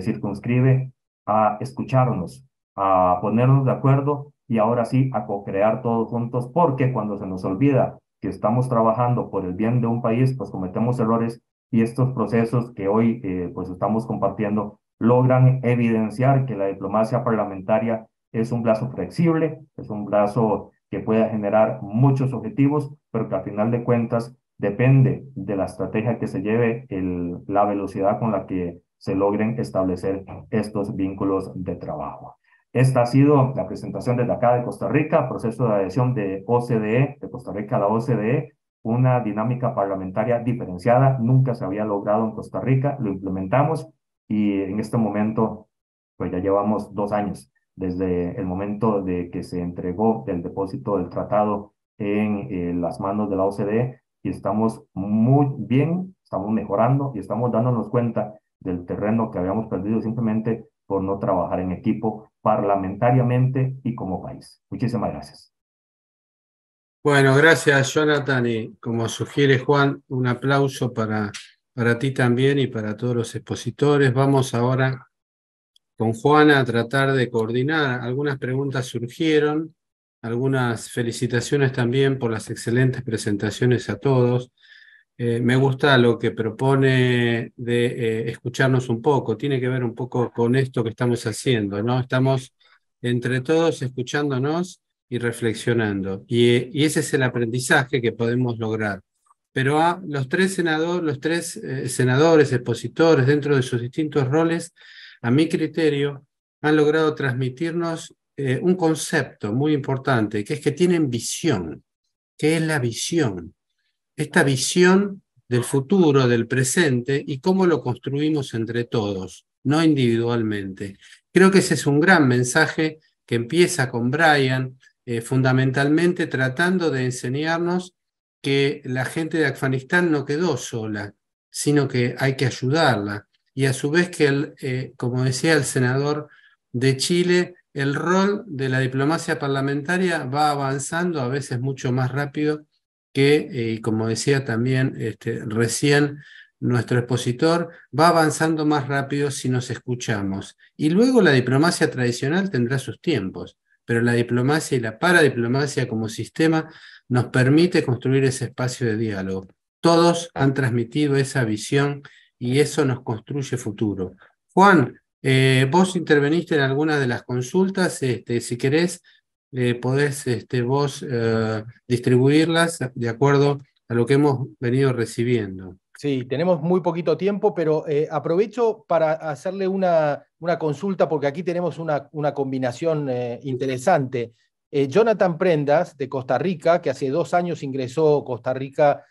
circunscribe a escucharnos, a ponernos de acuerdo y ahora sí a co-crear todos juntos, porque cuando se nos olvida que estamos trabajando por el bien de un país, pues cometemos errores, y estos procesos que hoy pues estamos compartiendo logran evidenciar que la diplomacia parlamentaria es un brazo flexible, es un brazo que pueda generar muchos objetivos, pero que al final de cuentas depende de la estrategia que se lleve, la velocidad con la que se logren establecer estos vínculos de trabajo. Esta ha sido la presentación desde acá de Costa Rica, proceso de adhesión de OCDE, de Costa Rica a la OCDE, una dinámica parlamentaria diferenciada, nunca se había logrado en Costa Rica, lo implementamos y en este momento pues ya llevamos 2 años desde el momento de que se entregó el depósito del tratado en las manos de la OCDE, y estamos muy bien, estamos mejorando y estamos dándonos cuenta del terreno que habíamos perdido simplemente por no trabajar en equipo parlamentariamente y como país. Muchísimas gracias. Bueno, gracias, Jonathan, y como sugiere Juan, un aplauso para ti también y para todos los expositores. Vamos ahora con Juana a tratar de coordinar. Algunas preguntas surgieron, algunas felicitaciones también por las excelentes presentaciones a todos. Me gusta lo que propone de escucharnos un poco, tiene que ver un poco con esto que estamos haciendo, ¿no? Estamos entre todos escuchándonos y reflexionando, y ese es el aprendizaje que podemos lograr. Pero los tres senadores, expositores, dentro de sus distintos roles, a mi criterio, han logrado transmitirnos un concepto muy importante, que es que tienen visión. ¿Qué es la visión? Esta visión del futuro, del presente, y cómo lo construimos entre todos, no individualmente. Creo que ese es un gran mensaje que empieza con Brian, fundamentalmente tratando de enseñarnos que la gente de Afganistán no quedó sola, sino que hay que ayudarla. Y a su vez que, como decía el senador de Chile, el rol de la diplomacia parlamentaria va avanzando a veces mucho más rápido que, como decía también recién nuestro expositor, va avanzando más rápido si nos escuchamos. Y luego la diplomacia tradicional tendrá sus tiempos, pero la diplomacia y la paradiplomacia como sistema nos permite construir ese espacio de diálogo. Todos han transmitido esa visión y eso nos construye futuro. Juan, vos interveniste en algunas de las consultas, si querés, podés vos distribuirlas de acuerdo a lo que hemos venido recibiendo. Sí, tenemos muy poquito tiempo, pero aprovecho para hacerle una consulta, porque aquí tenemos una combinación interesante. Jonathan Prendas, de Costa Rica, que hace 2 años ingresó Costa Rica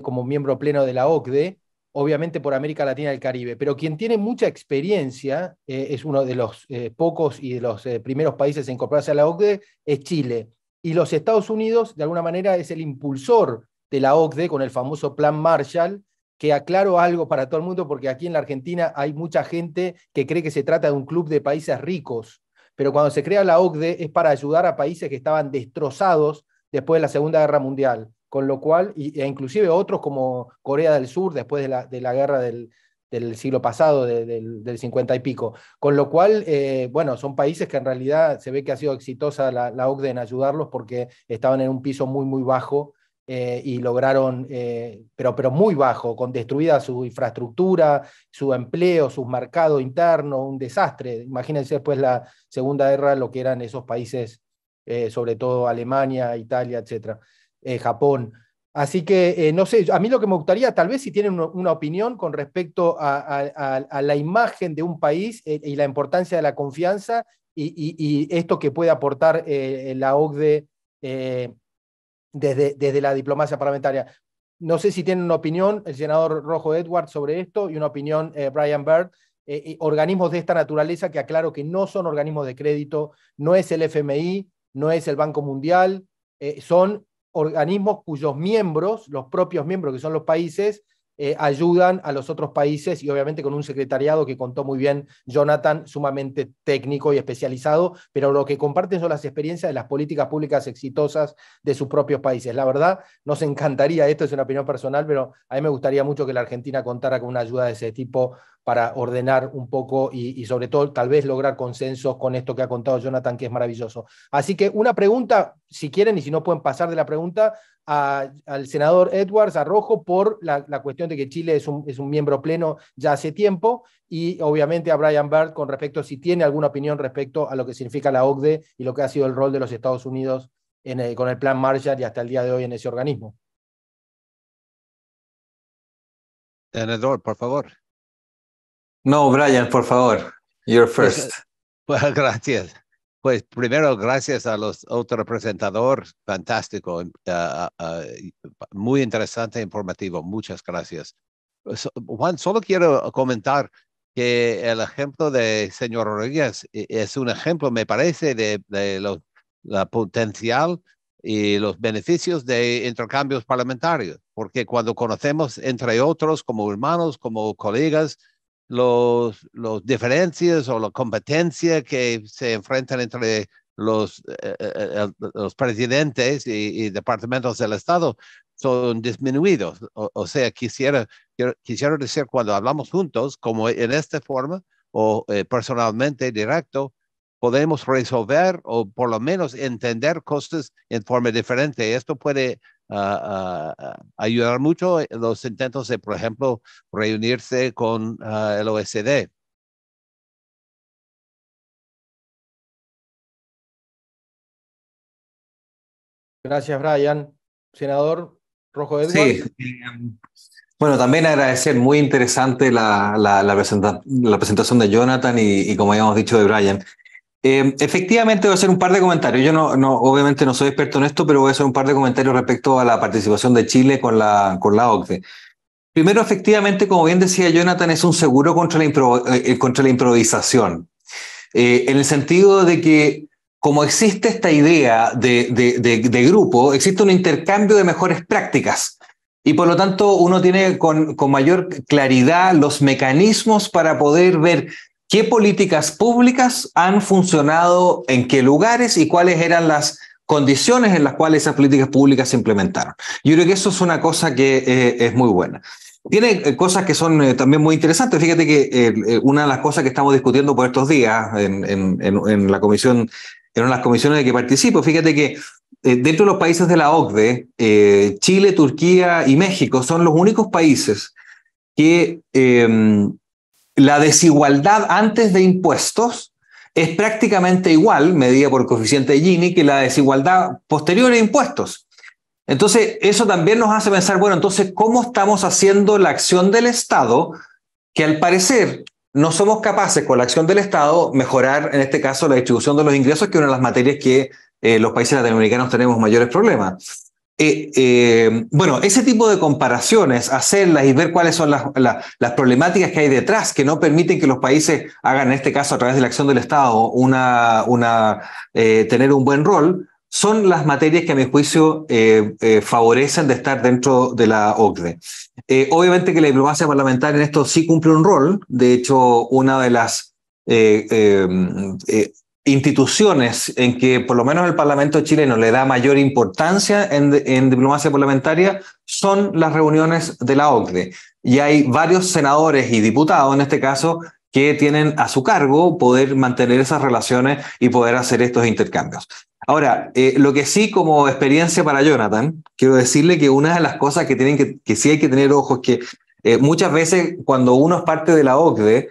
como miembro pleno de la OCDE, obviamente por América Latina y el Caribe, pero quien tiene mucha experiencia, es uno de los pocos y de los primeros países en incorporarse a la OCDE, es Chile. Y los Estados Unidos, de alguna manera, es el impulsor de la OCDE con el famoso Plan Marshall, que aclaro algo para todo el mundo, porque aquí en la Argentina hay mucha gente que cree que se trata de un club de países ricos, pero cuando se crea la OCDE es para ayudar a países que estaban destrozados después de la Segunda Guerra Mundial, con lo cual, e inclusive otros como Corea del Sur después de la guerra del siglo pasado, del 50 y pico, con lo cual, bueno, son países que en realidad se ve que ha sido exitosa la OCDE en ayudarlos porque estaban en un piso muy, muy bajo, y lograron, pero muy bajo, con destruida su infraestructura, su empleo, sus mercados internos, un desastre. Imagínense después la Segunda Guerra lo que eran esos países, sobre todo Alemania, Italia, etcétera, Japón. Así que, no sé, a mí lo que me gustaría, tal vez si tienen una opinión con respecto a la imagen de un país y la importancia de la confianza, y esto que puede aportar la OCDE desde la diplomacia parlamentaria. No sé si tienen una opinión el senador Rojo Edwards sobre esto y una opinión Brian Byrd. Organismos de esta naturaleza que aclaro que no son organismos de crédito, no es el FMI, no es el Banco Mundial, son organismos cuyos miembros, los propios miembros que son los países, ayudan a los otros países y obviamente con un secretariado que contó muy bien Jonathan, sumamente técnico y especializado, pero lo que comparten son las experiencias de las políticas públicas exitosas de sus propios países. La verdad, nos encantaría, esto es una opinión personal, pero a mí me gustaría mucho que la Argentina contara con una ayuda de ese tipo para ordenar un poco y sobre todo tal vez lograr consensos con esto que ha contado Jonathan, que es maravilloso. Así que una pregunta, si quieren, y si no pueden pasar de la pregunta, al senador Edwards, a Rojo, por la cuestión de que Chile es un miembro pleno ya hace tiempo, y obviamente a Brian Byrd con respecto, si tiene alguna opinión respecto a lo que significa la OCDE y lo que ha sido el rol de los Estados Unidos con el Plan Marshall y hasta el día de hoy en ese organismo. Senador, por favor. No, Brian, por favor. You're first. Pues, gracias. Pues primero, gracias a los otros presentadores. Fantástico. Muy interesante e informativo. Muchas gracias. Juan, solo quiero comentar que el ejemplo de señor Rodríguez es un ejemplo, me parece, de la potencial y los beneficios de intercambios parlamentarios, porque cuando conocemos entre otros como hermanos, como colegas, los diferencias o la competencia que se enfrentan entre los presidentes y departamentos del Estado son disminuidos. O sea, quisiera decir, cuando hablamos juntos, como en esta forma, o personalmente directo, podemos resolver o por lo menos entender cosas en forma diferente. Esto puede ayudar mucho en los intentos de, por ejemplo, reunirse con el OECD. Gracias, Brian. Senador Rojo Edwards. Sí. Bueno, también agradecer, muy interesante la presentación de Jonathan y como habíamos dicho de Brian. Efectivamente voy a hacer un par de comentarios. Yo obviamente no soy experto en esto, pero voy a hacer un par de comentarios respecto a la participación de Chile con la OCDE. Primero, efectivamente, como bien decía Jonathan, es un seguro contra la improvisación. En el sentido de que, como existe esta idea de grupo, existe un intercambio de mejores prácticas. Y por lo tanto, uno tiene con mayor claridad los mecanismos para poder ver qué políticas públicas han funcionado en qué lugares y cuáles eran las condiciones en las cuales esas políticas públicas se implementaron. Yo creo que eso es una cosa que es muy buena. Tiene cosas que son también muy interesantes. Fíjate que una de las cosas que estamos discutiendo por estos días en la comisión, en una de las comisiones de que participo, fíjate que dentro de los países de la OCDE, Chile, Turquía y México son los únicos países que la desigualdad antes de impuestos es prácticamente igual, medida por coeficiente de Gini, que la desigualdad posterior a impuestos. Entonces, eso también nos hace pensar, bueno, entonces, ¿cómo estamos haciendo la acción del Estado? Que al parecer no somos capaces con la acción del Estado mejorar, en este caso, la distribución de los ingresos, que es una de las materias que los países latinoamericanos tenemos mayores problemas. Bueno, ese tipo de comparaciones, hacerlas y ver cuáles son las problemáticas que hay detrás que no permiten que los países hagan, en este caso a través de la acción del Estado, tener un buen rol, son las materias que a mi juicio favorecen de estar dentro de la OCDE. Obviamente que la diplomacia parlamentaria en esto sí cumple un rol. De hecho, una de las instituciones en que por lo menos el Parlamento chileno le da mayor importancia en diplomacia parlamentaria son las reuniones de la OCDE. Y hay varios senadores y diputados, en este caso, que tienen a su cargo poder mantener esas relaciones y poder hacer estos intercambios. Ahora, lo que sí como experiencia para Jonathan, quiero decirle que una de las cosas que sí hay que tener ojo es que muchas veces cuando uno es parte de la OCDE,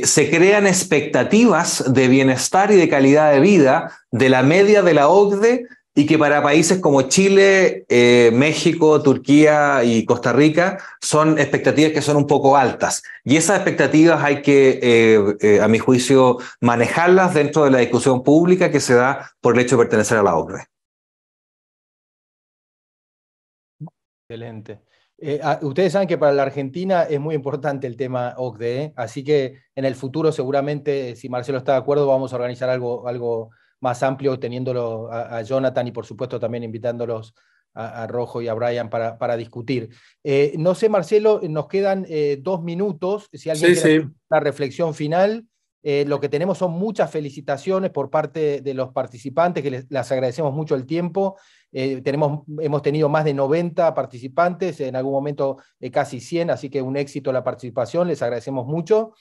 se crean expectativas de bienestar y de calidad de vida de la media de la OCDE y que para países como Chile, México, Turquía y Costa Rica son expectativas que son un poco altas. Y esas expectativas hay que, a mi juicio, manejarlas dentro de la discusión pública que se da por el hecho de pertenecer a la OCDE. Excelente. Ustedes saben que para la Argentina es muy importante el tema OCDE, así que en el futuro seguramente, si Marcelo está de acuerdo, vamos a organizar algo más amplio, teniéndolo a Jonathan y por supuesto también invitándolos a Rojo y a Brian para discutir. No sé, Marcelo, nos quedan 2 minutos, si alguien quiere hacer una reflexión final. Lo que tenemos son muchas felicitaciones por parte de los participantes, que les agradecemos mucho el tiempo. Hemos tenido más de 90 participantes, en algún momento casi 100, así que un éxito la participación, les agradecemos mucho.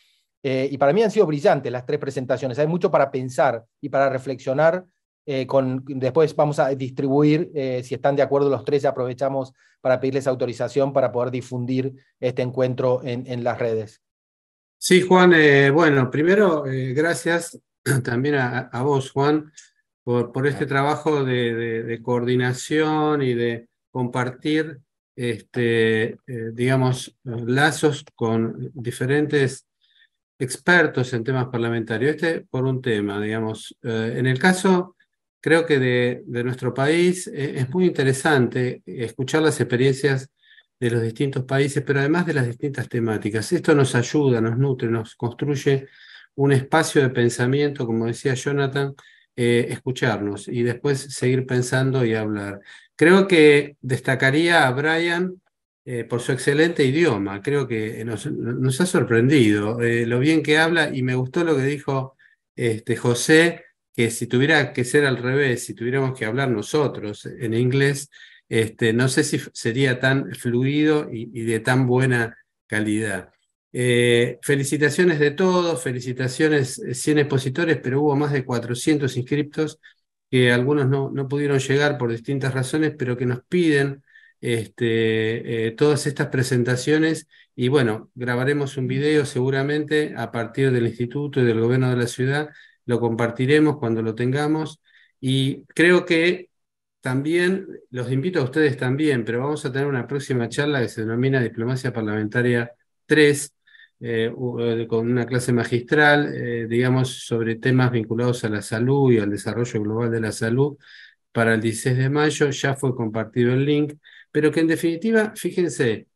Y para mí han sido brillantes las 3 presentaciones, hay mucho para pensar y para reflexionar. Después vamos a distribuir, si están de acuerdo los 3, aprovechamos para pedirles autorización para poder difundir este encuentro en las redes. Sí, Juan, bueno, primero, gracias también a vos, Juan, por este trabajo de coordinación y de compartir, digamos, lazos con diferentes expertos en temas parlamentarios. Por un tema, digamos. En el caso, creo que de nuestro país, es muy interesante escuchar las experiencias de los distintos países, pero además de las distintas temáticas. Esto nos ayuda, nos nutre, nos construye un espacio de pensamiento, como decía Jonathan, escucharnos y después seguir pensando y hablar. Creo que destacaría a Brian por su excelente idioma. Creo que nos ha sorprendido lo bien que habla, y me gustó lo que dijo José, que si tuviera que ser al revés, si tuviéramos que hablar nosotros en inglés, no sé si sería tan fluido y de tan buena calidad. Felicitaciones de todos, felicitaciones, 100 expositores, pero hubo más de 400 inscriptos, que algunos no pudieron llegar por distintas razones, pero que nos piden todas estas presentaciones, y bueno, grabaremos un video seguramente a partir del instituto y del gobierno de la ciudad, lo compartiremos cuando lo tengamos, y creo que también los invito a ustedes también, pero vamos a tener una próxima charla que se denomina Diplomacia Parlamentaria 3, con una clase magistral, digamos, sobre temas vinculados a la salud y al desarrollo global de la salud, para el 16 de mayo, ya fue compartido el link, pero que en definitiva, fíjense,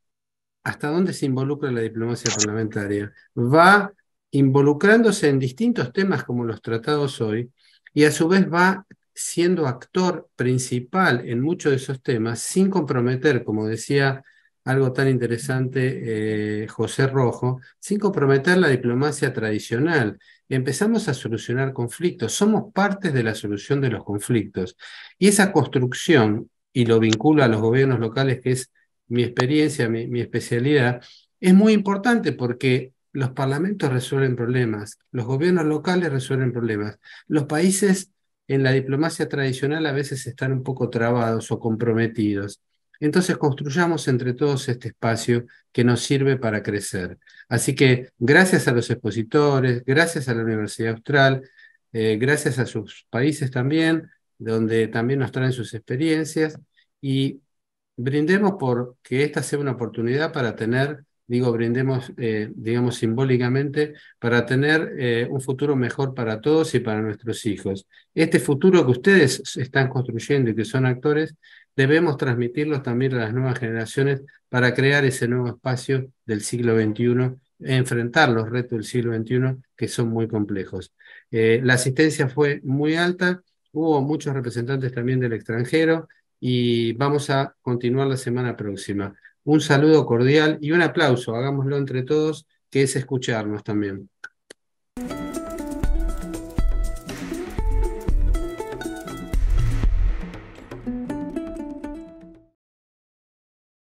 hasta dónde se involucra la diplomacia parlamentaria. Va involucrándose en distintos temas como los tratados hoy, y a su vez va siendo actor principal en muchos de esos temas, sin comprometer, como decía algo tan interesante José Rojo, sin comprometer la diplomacia tradicional. Empezamos a solucionar conflictos, somos partes de la solución de los conflictos. Y esa construcción, y lo vinculo a los gobiernos locales, que es mi experiencia, mi especialidad, es muy importante porque los parlamentos resuelven problemas, los gobiernos locales resuelven problemas, los países en la diplomacia tradicional a veces están un poco trabados o comprometidos. Entonces construyamos entre todos este espacio que nos sirve para crecer. Así que gracias a los expositores, gracias a la Universidad Austral, gracias a sus países también, donde también nos traen sus experiencias, y brindemos por que esta sea una oportunidad para tener, brindemos, digamos, simbólicamente, para tener un futuro mejor para todos y para nuestros hijos. Este futuro que ustedes están construyendo y que son actores, debemos transmitirlos también a las nuevas generaciones para crear ese nuevo espacio del siglo XXI, enfrentar los retos del siglo XXI, que son muy complejos. La asistencia fue muy alta, hubo muchos representantes también del extranjero, y vamos a continuar la semana próxima. Un saludo cordial y un aplauso, hagámoslo entre todos, que es escucharnos también.